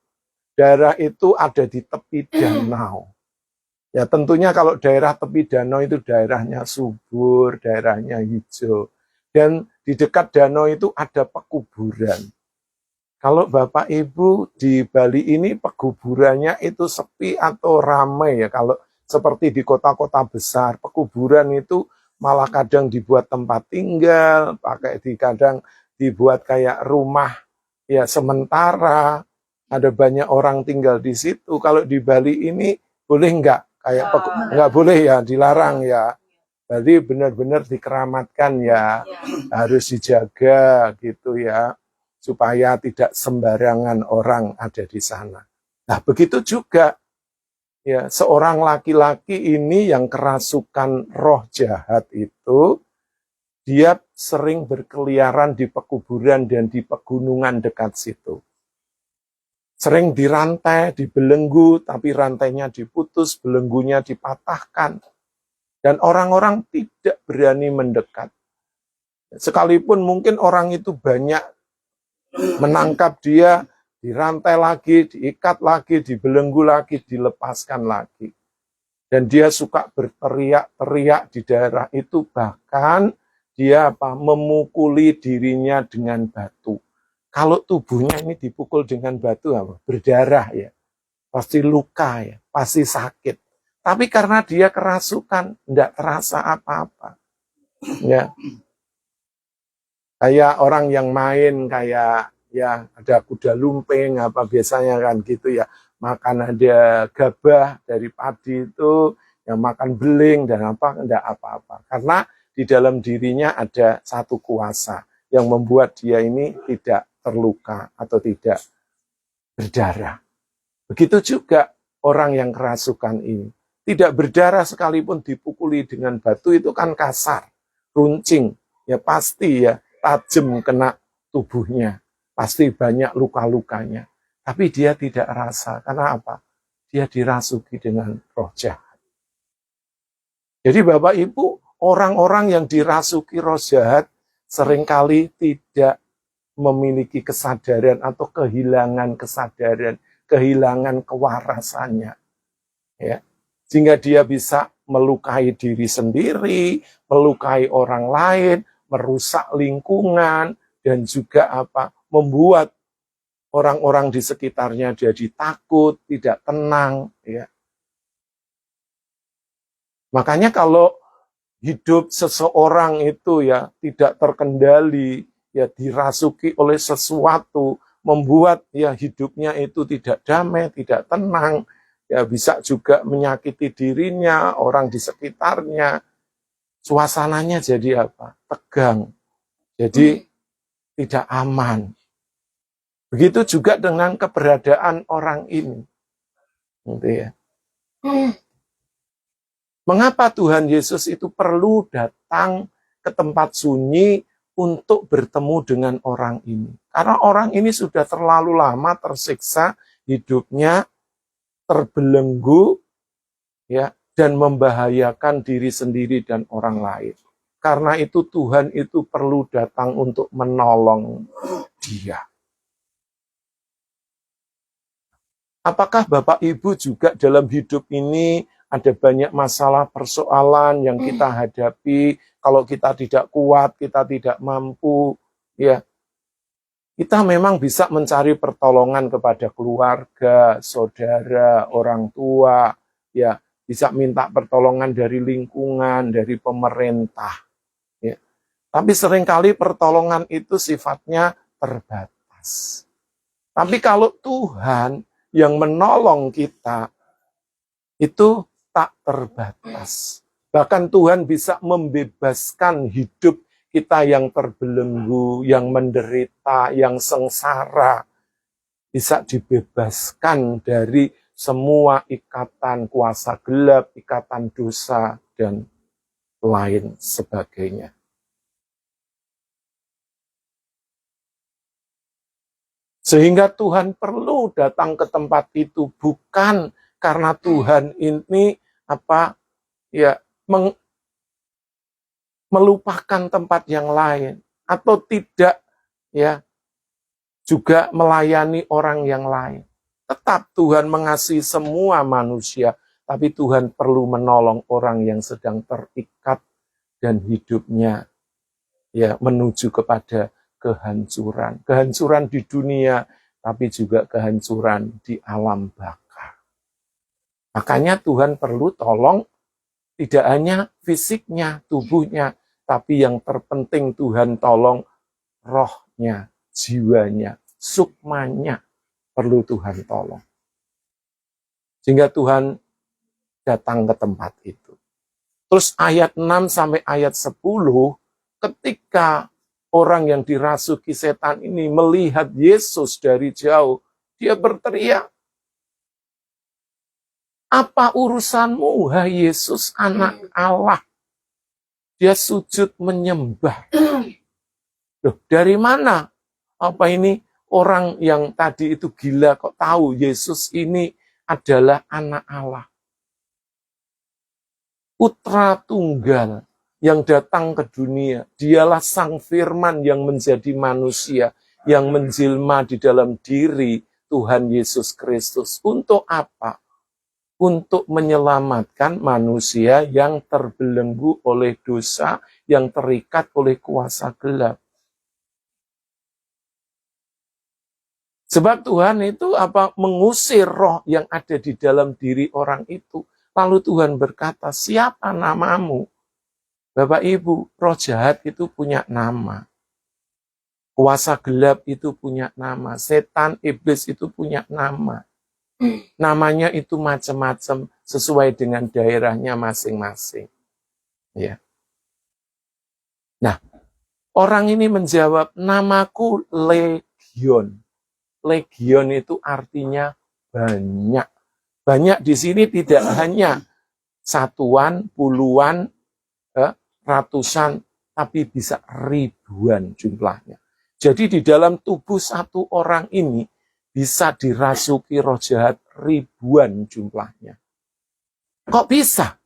Daerah itu ada di tepi danau. Ya, tentunya kalau daerah tepi danau itu daerahnya subur, daerahnya hijau. Dan di dekat danau itu ada pekuburan. Kalau Bapak Ibu di Bali ini pekuburannya itu sepi atau ramai ya. Kalau seperti di kota-kota besar, pekuburan itu malah kadang dibuat tempat tinggal, kadang dibuat kayak rumah ya sementara, ada banyak orang tinggal di situ. Kalau di Bali ini boleh enggak? Kayak enggak boleh ya, dilarang ya. Bali benar-benar dikeramatkan ya, harus dijaga gitu ya, supaya tidak sembarangan orang ada di sana. Nah, begitu juga ya, seorang laki-laki ini yang kerasukan roh jahat itu, dia sering berkeliaran di pekuburan dan di pegunungan dekat situ. Sering dirantai, dibelenggu, tapi rantainya diputus, belenggunya dipatahkan. Dan orang-orang tidak berani mendekat. Sekalipun mungkin orang itu banyak menangkap dia, dirantai lagi, diikat lagi, dibelenggu lagi, dilepaskan lagi. Dan dia suka berteriak-teriak di daerah itu, bahkan dia memukuli dirinya dengan batu. Kalau tubuhnya ini dipukul dengan batu, berdarah ya, pasti luka ya, pasti sakit. Tapi karena dia kerasukan, tidak terasa apa-apa. Ya, kayak orang yang main kayak ya ada kuda lumping apa biasanya kan gitu ya, makan ada gabah dari padi itu, yang makan beling dan apa, enggak apa-apa, karena di dalam dirinya ada 1 kuasa yang membuat dia ini tidak terluka atau tidak berdarah. Begitu juga orang yang kerasukan ini. Tidak berdarah sekalipun dipukuli dengan batu itu kan kasar, runcing, ya pasti ya tajam kena tubuhnya. Pasti banyak luka-lukanya. Tapi dia tidak rasa. Karena apa? Dia dirasuki dengan roh jahat. Jadi Bapak Ibu, orang-orang yang dirasuki roh jahat seringkali tidak memiliki kesadaran atau kehilangan kesadaran, kehilangan kewarasannya. Ya. Sehingga dia bisa melukai diri sendiri, melukai orang lain, merusak lingkungan, dan juga membuat orang-orang di sekitarnya jadi takut, tidak tenang. Ya. Makanya kalau hidup seseorang itu ya tidak terkendali, ya dirasuki oleh sesuatu, membuat ya hidupnya itu tidak damai, tidak tenang, ya bisa juga menyakiti dirinya, orang di sekitarnya. Suasananya jadi tegang. Jadi tidak aman. Begitu juga dengan keberadaan orang ini. Gitu ya. Mengapa Tuhan Yesus itu perlu datang ke tempat sunyi untuk bertemu dengan orang ini? Karena orang ini sudah terlalu lama tersiksa, hidupnya terbelenggu, ya, dan membahayakan diri sendiri dan orang lain. Karena itu Tuhan itu perlu datang untuk menolong dia. Apakah Bapak Ibu juga dalam hidup ini ada banyak masalah persoalan yang kita hadapi, kalau kita tidak kuat, kita tidak mampu, ya. Kita memang bisa mencari pertolongan kepada keluarga, saudara, orang tua, ya, bisa minta pertolongan dari lingkungan, dari pemerintah, ya. Tapi seringkali pertolongan itu sifatnya terbatas. Tapi kalau Tuhan yang menolong kita, itu tak terbatas. Bahkan Tuhan bisa membebaskan hidup kita yang terbelenggu, yang menderita, yang sengsara. Bisa dibebaskan dari semua ikatan kuasa gelap, ikatan dosa, dan lain sebagainya. Sehingga Tuhan perlu datang ke tempat itu, bukan karena Tuhan ini melupakan tempat yang lain atau tidak ya juga melayani orang yang lain. Tetap Tuhan mengasihi semua manusia, tapi Tuhan perlu menolong orang yang sedang terikat dan hidupnya ya menuju kepada kehancuran. Kehancuran di dunia, tapi juga kehancuran di alam baka. Makanya Tuhan perlu tolong tidak hanya fisiknya, tubuhnya, tapi yang terpenting Tuhan tolong rohnya, jiwanya, sukmanya perlu Tuhan tolong. Sehingga Tuhan datang ke tempat itu. Terus ayat 6 sampai ayat 10, ketika orang yang dirasuki setan ini melihat Yesus dari jauh, dia berteriak, "Apa urusanmu, hai Yesus, anak Allah?" Dia sujud menyembah. Loh, dari mana? Apa ini orang yang tadi itu gila kok tahu Yesus ini adalah anak Allah? Putra tunggal yang datang ke dunia. Dialah Sang Firman yang menjadi manusia, yang menjelma di dalam diri Tuhan Yesus Kristus. Untuk apa? Untuk menyelamatkan manusia yang terbelenggu oleh dosa, yang terikat oleh kuasa gelap. Sebab Tuhan itu mengusir roh yang ada di dalam diri orang itu. Lalu Tuhan berkata, "Siapa namamu?" Bapak Ibu, roh jahat itu punya nama. Kuasa gelap itu punya nama. Setan, iblis itu punya nama. Namanya itu macam-macam sesuai dengan daerahnya masing-masing. Ya. Nah, Orang ini menjawab, namaku Legion. Legion itu artinya banyak. Banyak di sini tidak hanya satuan, puluhan, ratusan, tapi bisa ribuan jumlahnya. Jadi di dalam tubuh satu orang ini bisa dirasuki roh jahat ribuan jumlahnya. Kok bisa?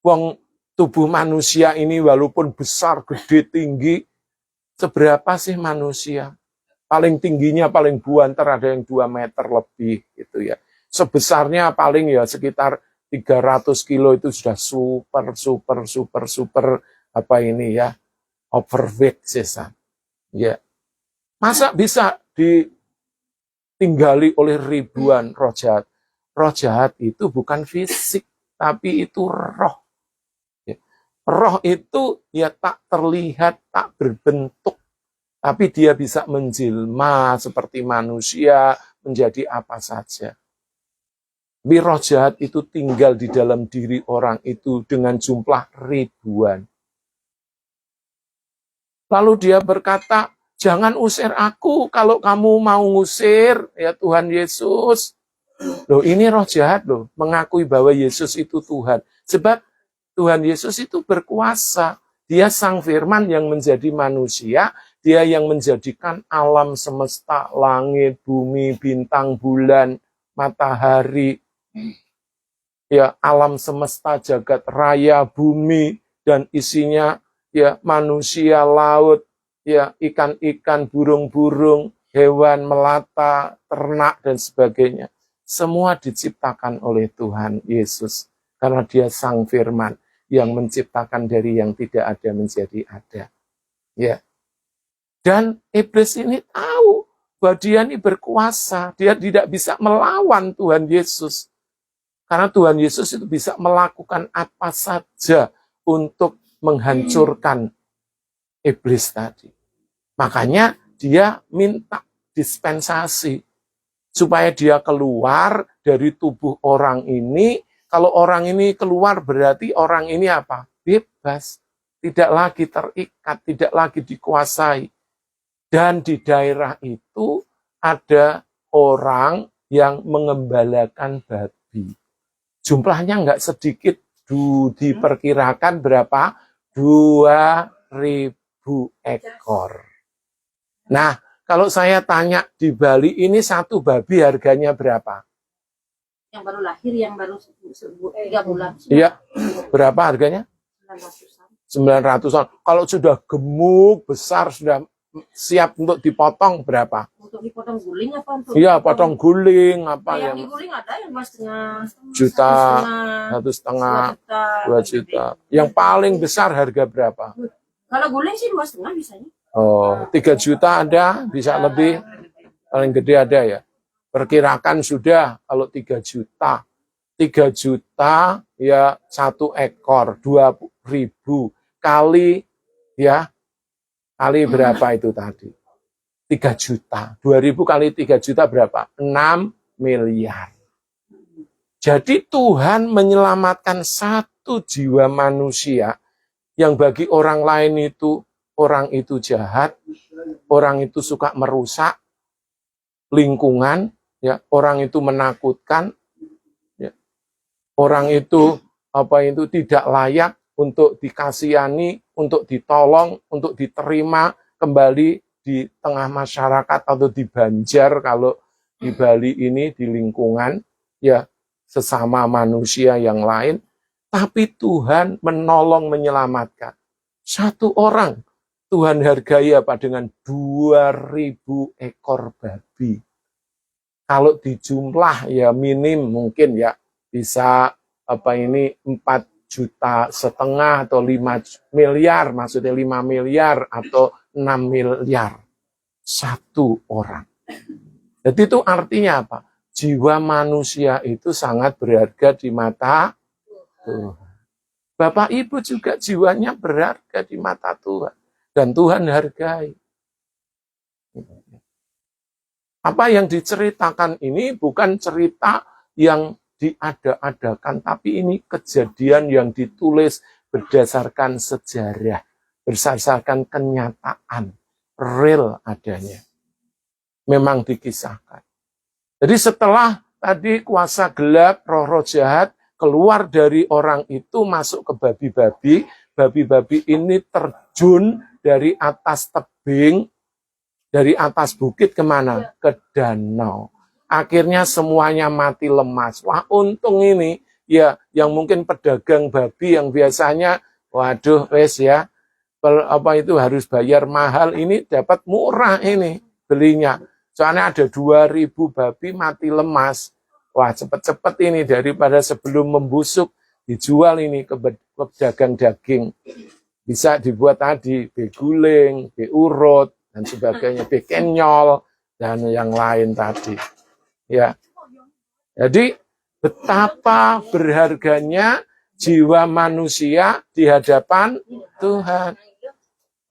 Wong tubuh manusia ini walaupun besar, gede, tinggi, seberapa sih manusia? Paling tingginya paling buanter ada yang 2 meter lebih gitu ya. Sebesarnya paling ya sekitar 300 kilo itu sudah super apa ini ya, overweight sisa. Ya. Masa bisa ditinggali oleh ribuan roh jahat? Roh jahat itu bukan fisik, tapi itu roh. Ya. Roh itu ya tak terlihat, tak berbentuk, tapi dia bisa menjelma seperti manusia, menjadi apa saja. Tapi roh jahat itu tinggal di dalam diri orang itu dengan jumlah ribuan. Lalu dia berkata, jangan usir aku kalau kamu mau ngusir, ya Tuhan Yesus. Loh, ini roh jahat loh, mengakui bahwa Yesus itu Tuhan. Sebab Tuhan Yesus itu berkuasa. Dia sang firman yang menjadi manusia, dia yang menjadikan alam semesta, langit, bumi, bintang, bulan, matahari, ya alam semesta, jagat raya, bumi, dan isinya ya manusia, laut, ya ikan-ikan, burung-burung, hewan melata, ternak, dan sebagainya. Semua diciptakan oleh Tuhan Yesus. Karena dia sang firman yang menciptakan dari yang tidak ada menjadi ada. Ya. Dan iblis ini tahu bahwa dia ini berkuasa. Dia tidak bisa melawan Tuhan Yesus. Karena Tuhan Yesus itu bisa melakukan apa saja untuk menghancurkan iblis tadi. Makanya dia minta dispensasi supaya dia keluar dari tubuh orang ini. Kalau orang ini keluar berarti orang ini apa? Bebas. Tidak lagi terikat, tidak lagi dikuasai. Dan di daerah itu ada orang yang mengembalakan babi. Jumlahnya nggak sedikit, diperkirakan berapa? 2.000 ekor. Nah, kalau saya tanya di Bali ini satu babi harganya berapa? Yang baru lahir, yang baru 3 bulan. Iya, berapa harganya? 900-an. Kalau sudah gemuk, besar, sudah siap untuk dipotong berapa? Untuk dipotong guling apa? Untuk Iya, potong guling apa ya? Yang diguling ada yang 2,5 Juta, 1,5 2 juta. Yang paling besar harga berapa? Kalau guling sih 2,5 bisanya. Oh, 3 juta ada, bisa lebih. Paling gede ada ya. Perkirakan sudah kalau 3 juta. 3 juta ya 1 ekor, 2.000 kali ya. Kali berapa itu tadi? 3 juta. 2.000 kali 3 juta berapa? 6 miliar. Jadi Tuhan menyelamatkan satu jiwa manusia yang bagi orang lain itu, orang itu jahat, orang itu suka merusak lingkungan, ya, orang itu menakutkan, ya, orang itu tidak layak untuk dikasihani, untuk ditolong, untuk diterima kembali di tengah masyarakat atau di Banjar kalau di Bali ini di lingkungan ya sesama manusia yang lain, tapi Tuhan menolong menyelamatkan. Satu orang Tuhan hargai apa dengan 2.000 ekor babi. Kalau dijumlah ya minim mungkin ya bisa 4,5 juta atau 5 miliar, maksudnya 5 miliar atau 6 miliar satu orang. Jadi itu artinya apa? Jiwa manusia itu sangat berharga di mata Tuhan. Bapak Ibu juga jiwanya berharga di mata Tuhan. Dan Tuhan hargai. Apa yang diceritakan ini bukan cerita yang diada-adakan, tapi ini kejadian yang ditulis berdasarkan sejarah. berdasarkan kenyataan real adanya. Memang dikisahkan. Jadi setelah tadi kuasa gelap, roh-roh jahat keluar dari orang itu masuk ke babi-babi, babi-babi ini terjun dari atas tebing, dari atas bukit kemana? Ke danau. Akhirnya semuanya mati lemas. Wah, untung ini ya yang mungkin pedagang babi yang biasanya waduh wes ya apa itu harus bayar mahal, ini dapat murah ini belinya. Soalnya ada 2.000 babi mati lemas. Wah, cepet-cepet ini daripada sebelum membusuk dijual ini ke pedagang daging. Bisa dibuat tadi beguling, beurut dan sebagainya, bekenyol dan yang lain tadi. Ya. Jadi betapa berharganya jiwa manusia di hadapan Tuhan.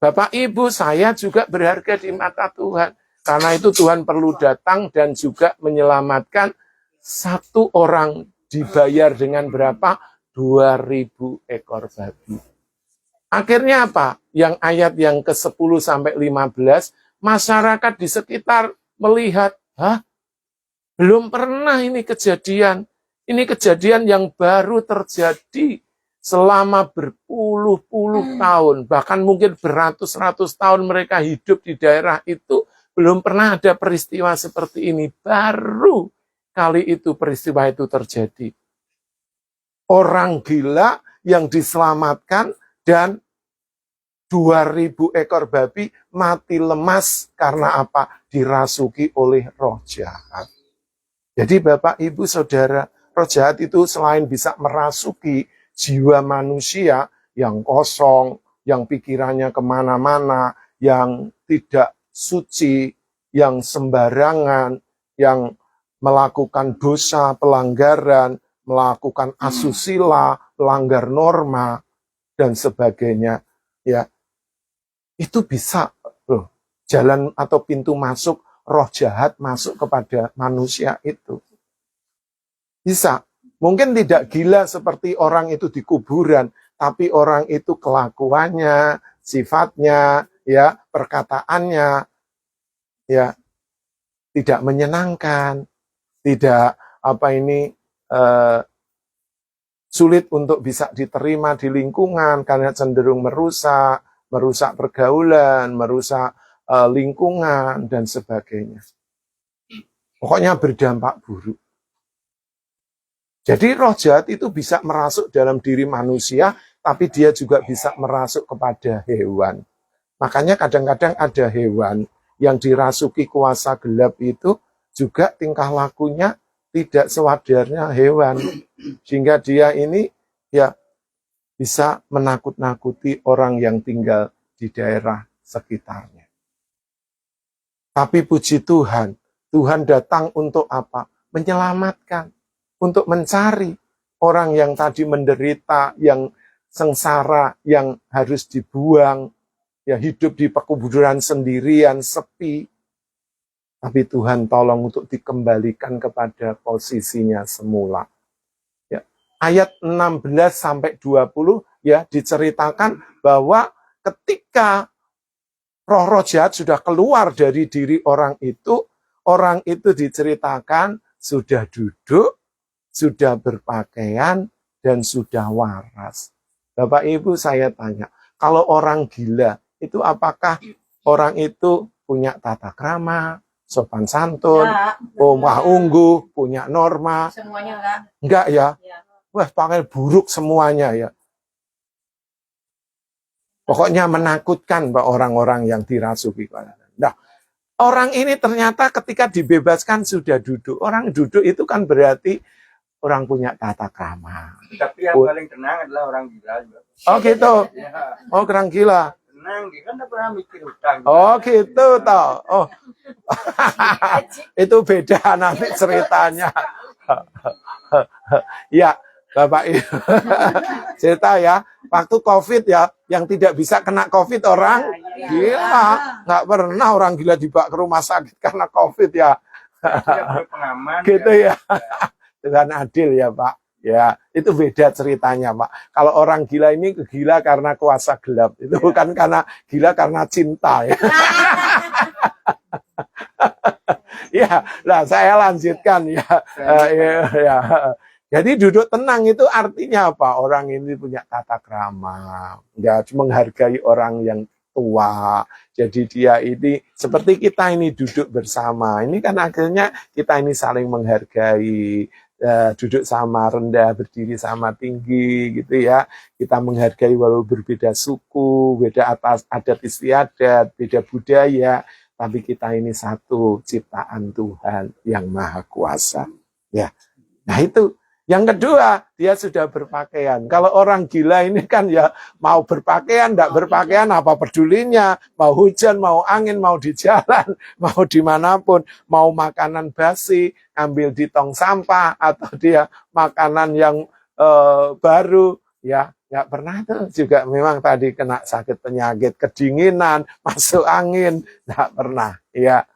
Bapak Ibu, saya juga berharga di mata Tuhan. Karena itu Tuhan perlu datang dan juga menyelamatkan satu orang, dibayar dengan berapa? 2.000 ekor babi. Akhirnya apa? Yang ayat yang ke-10 sampai 15, masyarakat di sekitar melihat, belum pernah ini kejadian. Ini kejadian yang baru terjadi selama berpuluh-puluh tahun. Bahkan mungkin beratus-ratus tahun mereka hidup di daerah itu. Belum pernah ada peristiwa seperti ini. Baru kali itu peristiwa itu terjadi. Orang gila yang diselamatkan dan 2.000 ekor babi mati lemas karena apa? Dirasuki oleh roh jahat. Jadi Bapak, Ibu, Saudara, roh jahat itu selain bisa merasuki jiwa manusia yang kosong, yang pikirannya kemana-mana, yang tidak suci, yang sembarangan, yang melakukan dosa, pelanggaran, melakukan asusila, pelanggar norma, dan sebagainya. Ya, itu bisa loh, jalan atau pintu masuk roh jahat masuk kepada manusia itu. Bisa. Mungkin tidak gila seperti orang itu di kuburan, tapi orang itu kelakuannya, sifatnya, ya, perkataannya, ya, tidak menyenangkan, tidak sulit untuk bisa diterima di lingkungan karena cenderung merusak pergaulan, merusak lingkungan dan sebagainya. Pokoknya berdampak buruk. Jadi roh jahat itu bisa merasuk dalam diri manusia, tapi dia juga bisa merasuk kepada hewan. Makanya kadang-kadang ada hewan yang dirasuki kuasa gelap itu juga tingkah lakunya tidak sewajarnya hewan. Sehingga dia ini ya bisa menakut-nakuti orang yang tinggal di daerah sekitarnya. Tapi puji Tuhan, Tuhan datang untuk apa? Menyelamatkan. Untuk mencari orang yang tadi menderita, yang sengsara, yang harus dibuang, ya hidup di pekuburan sendirian, sepi. Tapi Tuhan tolong untuk dikembalikan kepada posisinya semula. Ya. Ayat 16 sampai 20 ya diceritakan bahwa ketika roh-roh jahat sudah keluar dari diri orang itu diceritakan sudah duduk, sudah berpakaian, dan sudah waras. Bapak Ibu, saya tanya, kalau orang gila, itu apakah orang itu punya tata krama, sopan santun, omah ungguh, punya norma? Semuanya enggak. Enggak ya? Ya. Wah, pakai buruk semuanya ya. Pokoknya menakutkan orang-orang yang dirasuki. Nah, orang ini ternyata ketika dibebaskan sudah duduk. Orang duduk itu kan berarti orang punya tata krama. Tapi yang paling tenang adalah orang gila juga. Oh gitu. Ya, Oh, orang gila. tenang, dia kan tidak pernah mikir hutang. Oh gitu toh. Oh. Itu beda nanti ceritanya. Ya, Bapak Ibu. Cerita ya, waktu COVID ya, yang tidak bisa kena COVID orang gila. Nggak pernah orang gila dibawa ke rumah sakit karena COVID ya. Tidak berpengalaman. Gitu ya. Tuhan adil ya Pak. Ya, itu beda ceritanya, Pak. Kalau orang gila ini gila karena kuasa gelap. Itu bukan karena gila karena cinta ya. Ya, nah saya lanjutkan ya. Ya. Jadi duduk tenang itu artinya apa? Orang ini punya tata krama, ya menghargai orang yang tua. Jadi dia ini seperti kita ini duduk bersama. Ini kan akhirnya kita ini saling menghargai, duduk sama rendah, berdiri sama tinggi gitu ya. Kita menghargai walau berbeda suku, beda adat istiadat, beda budaya. Tapi kita ini satu ciptaan Tuhan yang Maha Kuasa. Ya, nah itu. Yang kedua, dia sudah berpakaian. Kalau orang gila ini kan ya mau berpakaian, enggak berpakaian, apa pedulinya. Mau hujan, mau angin, mau di jalan, mau dimanapun. Mau makanan basi, ambil di tong sampah, atau dia makanan yang baru. Ya, nggak pernah tuh juga memang tadi kena sakit penyakit, kedinginan, masuk angin. Nggak pernah, ya.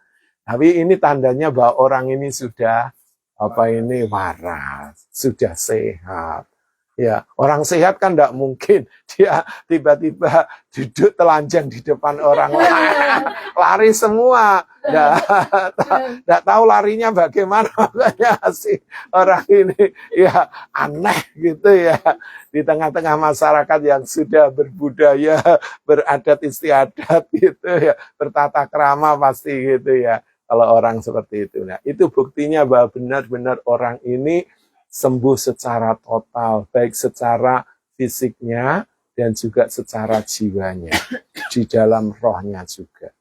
Tapi ini tandanya bahwa orang ini sudah waras, sudah sehat. Ya, orang sehat kan enggak mungkin dia tiba-tiba duduk telanjang di depan orang lain. Lari semua. Enggak tahu larinya bagaimana, makanya sih orang ini ya aneh gitu ya. Di tengah-tengah masyarakat yang sudah berbudaya, beradat istiadat gitu ya, bertata krama pasti gitu ya. Kalau orang seperti itu. Nah, itu buktinya bahwa benar-benar orang ini sembuh secara total, baik secara fisiknya dan juga secara jiwanya, di dalam rohnya juga.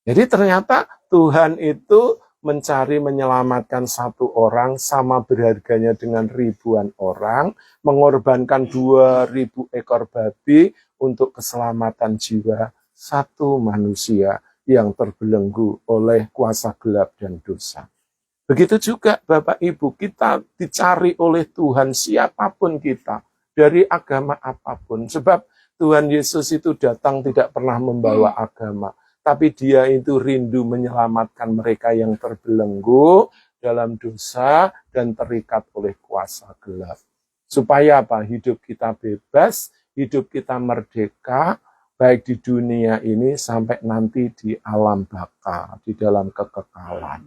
Jadi ternyata Tuhan itu mencari menyelamatkan satu orang sama berharganya dengan ribuan orang, mengorbankan 2.000 ekor babi untuk keselamatan jiwa satu manusia yang terbelenggu oleh kuasa gelap dan dosa. Begitu juga Bapak Ibu, kita dicari oleh Tuhan siapapun kita, dari agama apapun. Sebab Tuhan Yesus itu datang tidak pernah membawa agama, tapi dia itu rindu menyelamatkan mereka yang terbelenggu dalam dosa dan terikat oleh kuasa gelap. Supaya apa? Hidup kita bebas, hidup kita merdeka, baik di dunia ini sampai nanti di alam baka, di dalam kekekalan.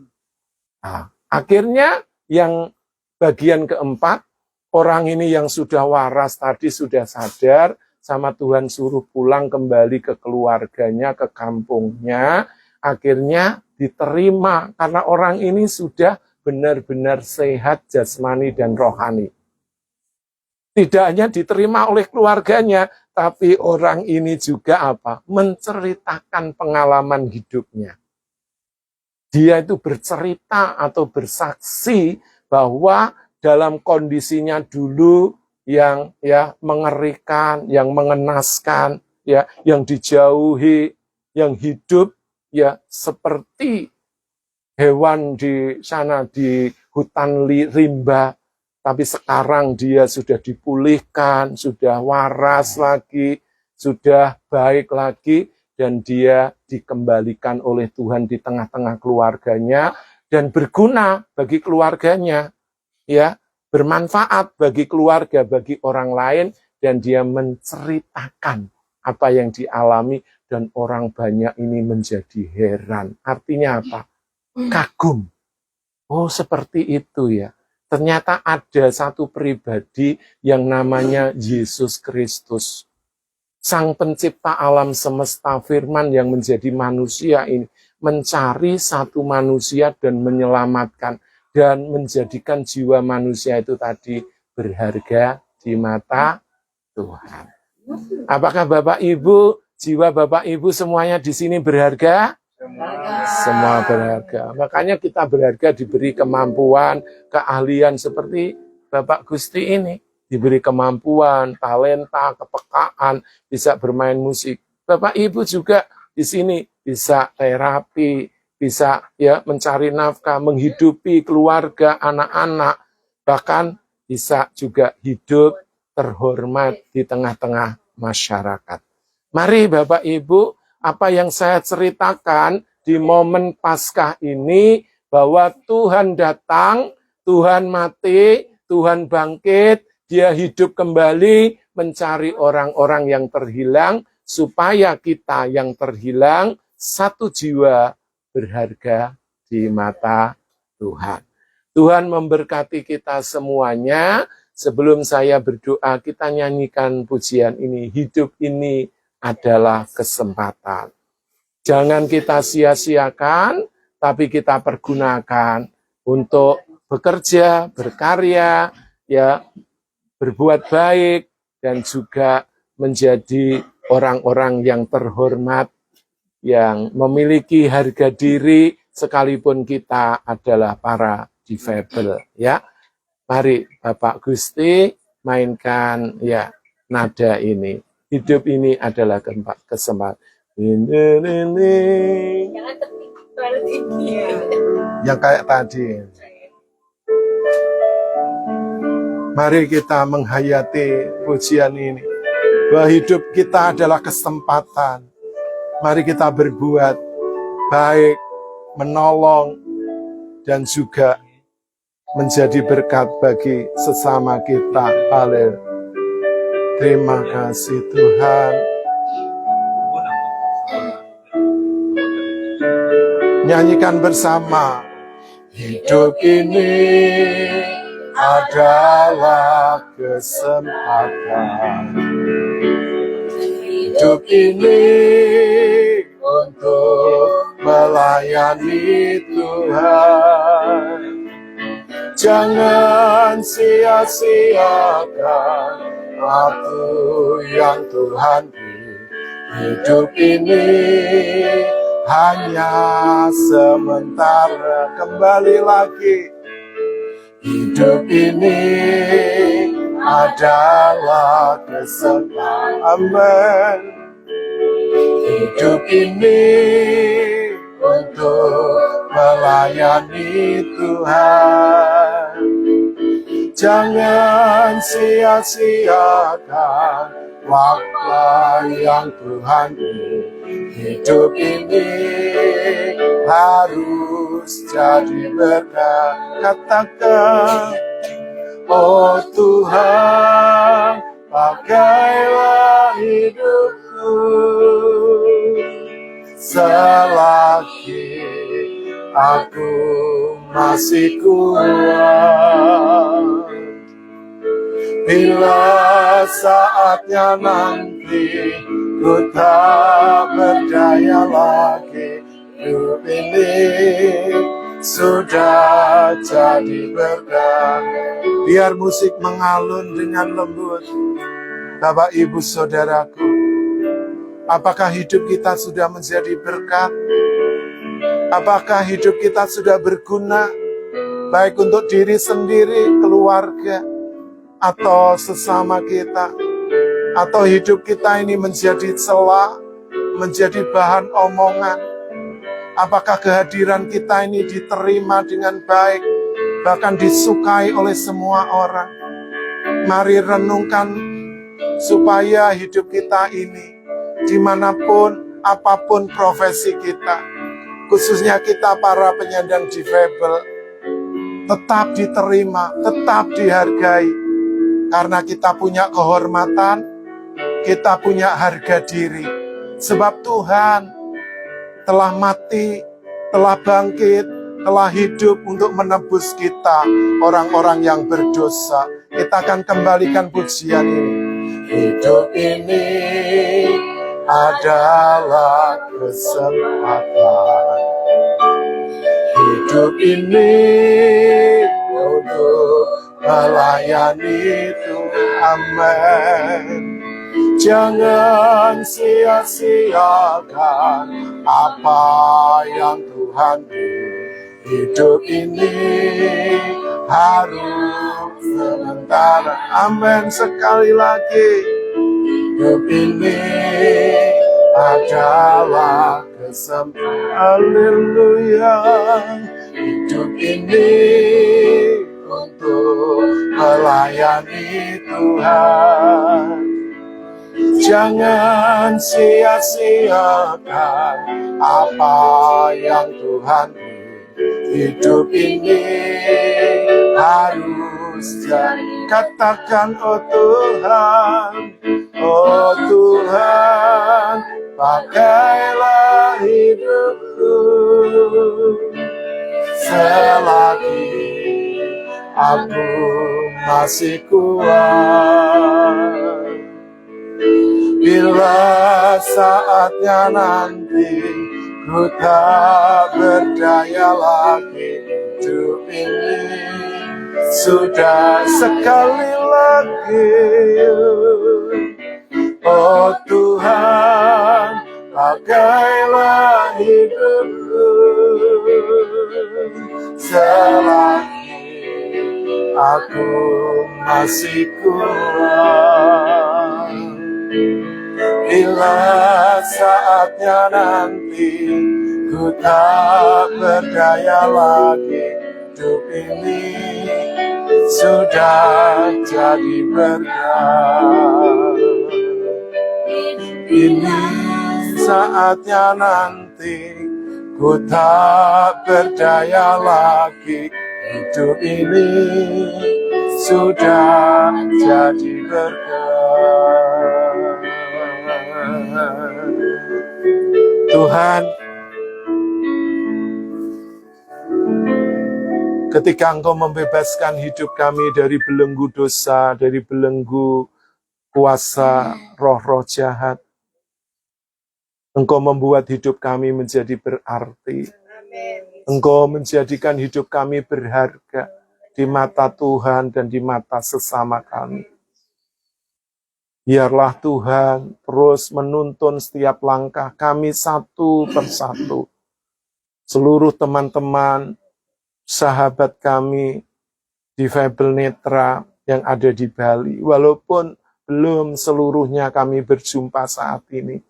Nah, akhirnya yang bagian keempat, orang ini yang sudah waras tadi sudah sadar, sama Tuhan suruh pulang kembali ke keluarganya, ke kampungnya, akhirnya diterima karena orang ini sudah benar-benar sehat jasmani dan rohani. Tidak hanya diterima oleh keluarganya, tapi orang ini juga menceritakan pengalaman hidupnya. Dia itu bercerita atau bersaksi bahwa dalam kondisinya dulu yang mengerikan, yang mengenaskan, yang dijauhi, yang hidup seperti hewan di sana di hutan rimba. Tapi sekarang dia sudah dipulihkan, sudah waras lagi, sudah baik lagi, dan dia dikembalikan oleh Tuhan di tengah-tengah keluarganya, dan berguna bagi keluarganya, bermanfaat bagi keluarga, bagi orang lain, dan dia menceritakan apa yang dialami, dan orang banyak ini menjadi heran. Artinya apa? Kagum. Oh, seperti itu ya. Ternyata ada satu pribadi yang namanya Yesus Kristus. Sang pencipta alam semesta, firman yang menjadi manusia ini, mencari satu manusia dan menyelamatkan, dan menjadikan jiwa manusia itu tadi berharga di mata Tuhan. Apakah Bapak Ibu, jiwa Bapak Ibu semuanya di sini berharga? Semua berharga. Makanya kita berharga, diberi kemampuan, keahlian seperti Bapak Gusti ini. Diberi kemampuan, talenta, kepekaan, bisa bermain musik. Bapak Ibu juga di sini bisa terapi, bisa mencari nafkah, menghidupi keluarga, anak-anak, bahkan bisa juga hidup terhormat di tengah-tengah masyarakat. Mari Bapak Ibu, apa yang saya ceritakan di momen Paskah ini, bahwa Tuhan datang, Tuhan mati, Tuhan bangkit, dia hidup kembali, mencari orang-orang yang terhilang, supaya kita yang terhilang, satu jiwa berharga di mata Tuhan. Tuhan memberkati kita semuanya. Sebelum saya berdoa, kita nyanyikan pujian ini. Hidup ini adalah kesempatan. Jangan kita sia-siakan, tapi kita pergunakan untuk bekerja, berkarya, ya, berbuat baik, dan juga menjadi orang-orang yang terhormat, yang memiliki harga diri, sekalipun kita adalah para difabel, ya. Mari Bapak Gusti mainkan ya nada ini. Hidup ini adalah kesempatan. Jangan terlalu tinggi. Yang kayak tadi. Mari kita menghayati pujian ini. Bahwa hidup kita adalah kesempatan. Mari kita berbuat baik, menolong, dan juga menjadi berkat bagi sesama kita. Haleluya. Terima kasih Tuhan. Nyanyikan bersama. Hidup ini adalah kesempatan. Hidup ini untuk melayani Tuhan. Jangan sia-siakan waktu yang Tuhan beri. Hidup ini hanya sementara. Kembali lagi. Hidup ini adalah kesempatan. Amin. Hidup ini untuk melayani Tuhan. Jangan sia-siakan waktu yang Tuhan beri. Hidup ini harus jadi berkat. Katakan, oh Tuhan, pakailah hidupku selagi aku masih kuat. Bila saatnya nanti ku tak berdaya lagi, hidup ini sudah jadi berkat. Biar musik mengalun dengan lembut. Bapak, Ibu, Saudaraku, apakah hidup kita sudah menjadi berkat? Apakah hidup kita sudah berguna, baik untuk diri sendiri, keluarga, atau sesama kita? Atau hidup kita ini menjadi celah, menjadi bahan omongan? Apakah kehadiran kita ini diterima dengan baik, bahkan disukai oleh semua orang? Mari renungkan supaya hidup kita ini, dimanapun, apapun profesi kita, khususnya kita para penyandang difabel, tetap diterima, tetap dihargai. Karena kita punya kehormatan, kita punya harga diri. Sebab Tuhan telah mati, telah bangkit, telah hidup untuk menebus kita, orang-orang yang berdosa. Kita akan kembalikan pujian ini. Hidup ini adalah kesempatan. Hidup ini untuk melayani Tuhan. Amin. Jangan sia-siakan apa yang Tuhan beri. Hidup ini harus sementara. Amin. Sekali lagi. Hidup ini adalah kesempatan. Haleluya. Hidup ini untuk melayani Tuhan. Jangan sia-siakan apa yang Tuhan beri. Hidup ini harus Katakan, oh Tuhan, pakailah hidupku selagi aku masih kuat. Bila saatnya nanti ku tak berdaya lagi, hidup ini sudah sekali lagi. Oh Tuhan, pakailah hidupku selagi aku masih kuat. Bila saatnya nanti ku tak berdaya lagi, hidup ini sudah jadi berat. Ini saatnya nanti ku tak berdaya lagi, hidup ini sudah jadi berkat. Tuhan, ketika Engkau membebaskan hidup kami dari belenggu dosa, dari belenggu kuasa roh-roh jahat, Engkau membuat hidup kami menjadi berarti. Engkau menjadikan hidup kami berharga di mata Tuhan dan di mata sesama kami. Biarlah Tuhan terus menuntun setiap langkah kami satu persatu. Seluruh teman-teman, sahabat kami, difabel netra yang ada di Bali. Walaupun belum seluruhnya kami berjumpa saat ini,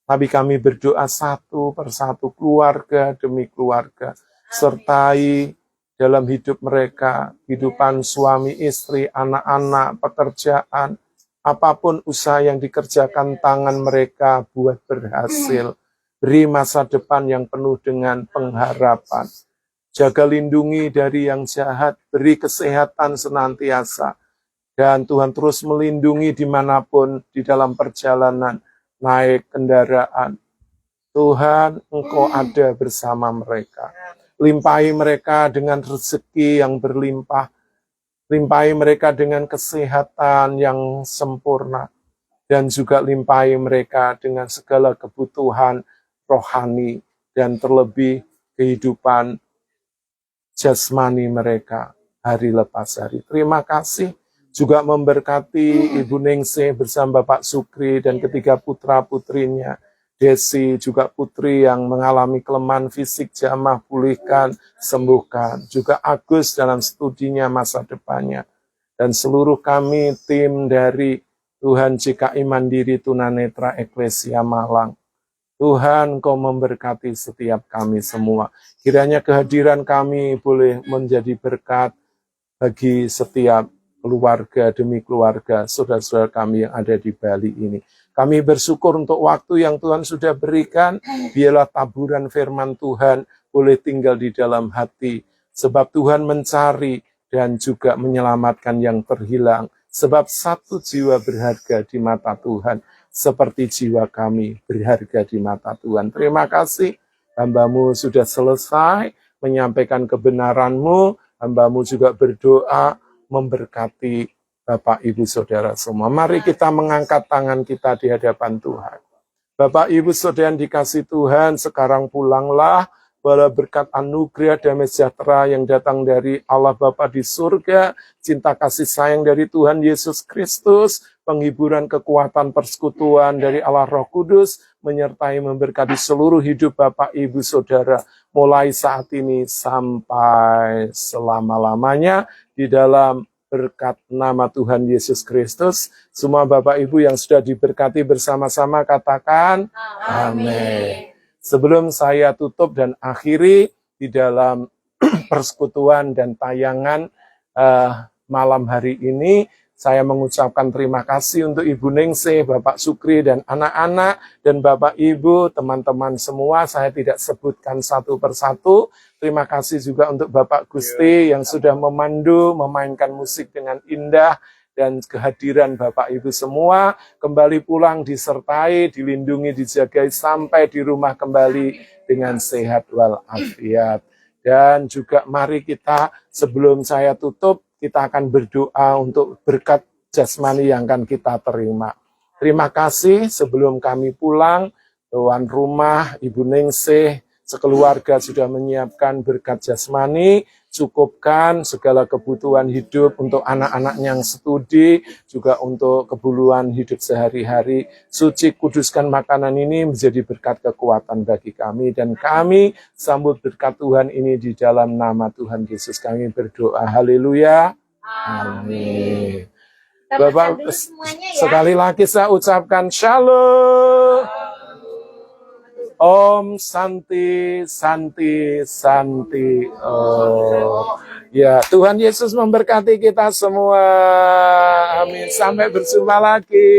tapi kami berdoa satu persatu, keluarga demi keluarga. Sertai dalam hidup mereka, kehidupan suami, istri, anak-anak, pekerjaan, apapun usaha yang dikerjakan tangan mereka buat berhasil. Beri masa depan yang penuh dengan pengharapan. Jaga lindungi dari yang jahat, beri kesehatan senantiasa. Dan Tuhan terus melindungi dimanapun di dalam perjalanan, naik kendaraan. Tuhan, Engkau ada bersama mereka. Limpahi mereka dengan rezeki yang berlimpah. Limpahi mereka dengan kesehatan yang sempurna. Dan juga limpahi mereka dengan segala kebutuhan rohani. Dan terlebih kehidupan jasmani mereka hari lepas hari. Terima kasih. Juga memberkati Ibu Ningsih bersama Bapak Sukri dan ketiga putra-putrinya. Desi juga putri yang mengalami kelemahan fisik, jamah, pulihkan, sembuhkan. Juga Agus dalam studinya masa depannya. Dan seluruh kami tim dari Tuhan GKI Mandiri Tunanetra Eklesia Malang. Tuhan, Engkau memberkati setiap kami semua. Kiranya kehadiran kami boleh menjadi berkat bagi setiap keluarga demi keluarga, saudara-saudara kami yang ada di Bali ini. Kami bersyukur untuk waktu yang Tuhan sudah berikan. Biarlah taburan firman Tuhan boleh tinggal di dalam hati. Sebab Tuhan mencari dan juga menyelamatkan yang terhilang. Sebab satu jiwa berharga di mata Tuhan. Seperti jiwa kami berharga di mata Tuhan. Terima kasih. Hamba-Mu sudah selesai menyampaikan kebenaran-Mu. Hamba-Mu juga berdoa memberkati Bapak, Ibu, Saudara semua. Mari kita mengangkat tangan kita di hadapan Tuhan. Bapak, Ibu, Saudara yang dikasih Tuhan, sekarang pulanglah. Bala berkat anugerah damai sejahtera yang datang dari Allah Bapa di surga, cinta kasih sayang dari Tuhan Yesus Kristus, penghiburan kekuatan persekutuan dari Allah Roh Kudus, menyertai memberkati seluruh hidup Bapak, Ibu, Saudara, mulai saat ini sampai selama-lamanya, di dalam berkat nama Tuhan Yesus Kristus. Semua Bapak Ibu yang sudah diberkati bersama-sama katakan amin. Sebelum saya tutup dan akhiri di dalam persekutuan dan tayangan malam hari ini, saya mengucapkan terima kasih untuk Ibu Ningsih, Bapak Sukri, dan anak-anak, dan Bapak Ibu, teman-teman semua. Saya tidak sebutkan satu persatu. Terima kasih juga untuk Bapak Gusti yang sudah memandu, memainkan musik dengan indah, dan kehadiran Bapak Ibu semua kembali pulang disertai, dilindungi, dijagai sampai di rumah kembali dengan sehat walafiat. Dan juga mari kita, sebelum saya tutup, kita akan berdoa untuk berkat jasmani yang akan kita terima. Terima kasih sebelum kami pulang, tuan rumah, Ibu Ningsih, sekeluarga sudah menyiapkan berkat jasmani, cukupkan segala kebutuhan hidup untuk anak-anak yang studi, juga untuk kebutuhan hidup sehari-hari. Suci kuduskan makanan ini menjadi berkat kekuatan bagi kami, dan kami sambut berkat Tuhan ini di dalam nama Tuhan Yesus kami berdoa. Haleluya. Amin. Kita Bapak, makan dulu semuanya ya. sekali lagi saya ucapkan shalom. Om Santi, Santi, Santi. Oh. Ya, Tuhan Yesus memberkati kita semua. Amin. Sampai berjumpa lagi.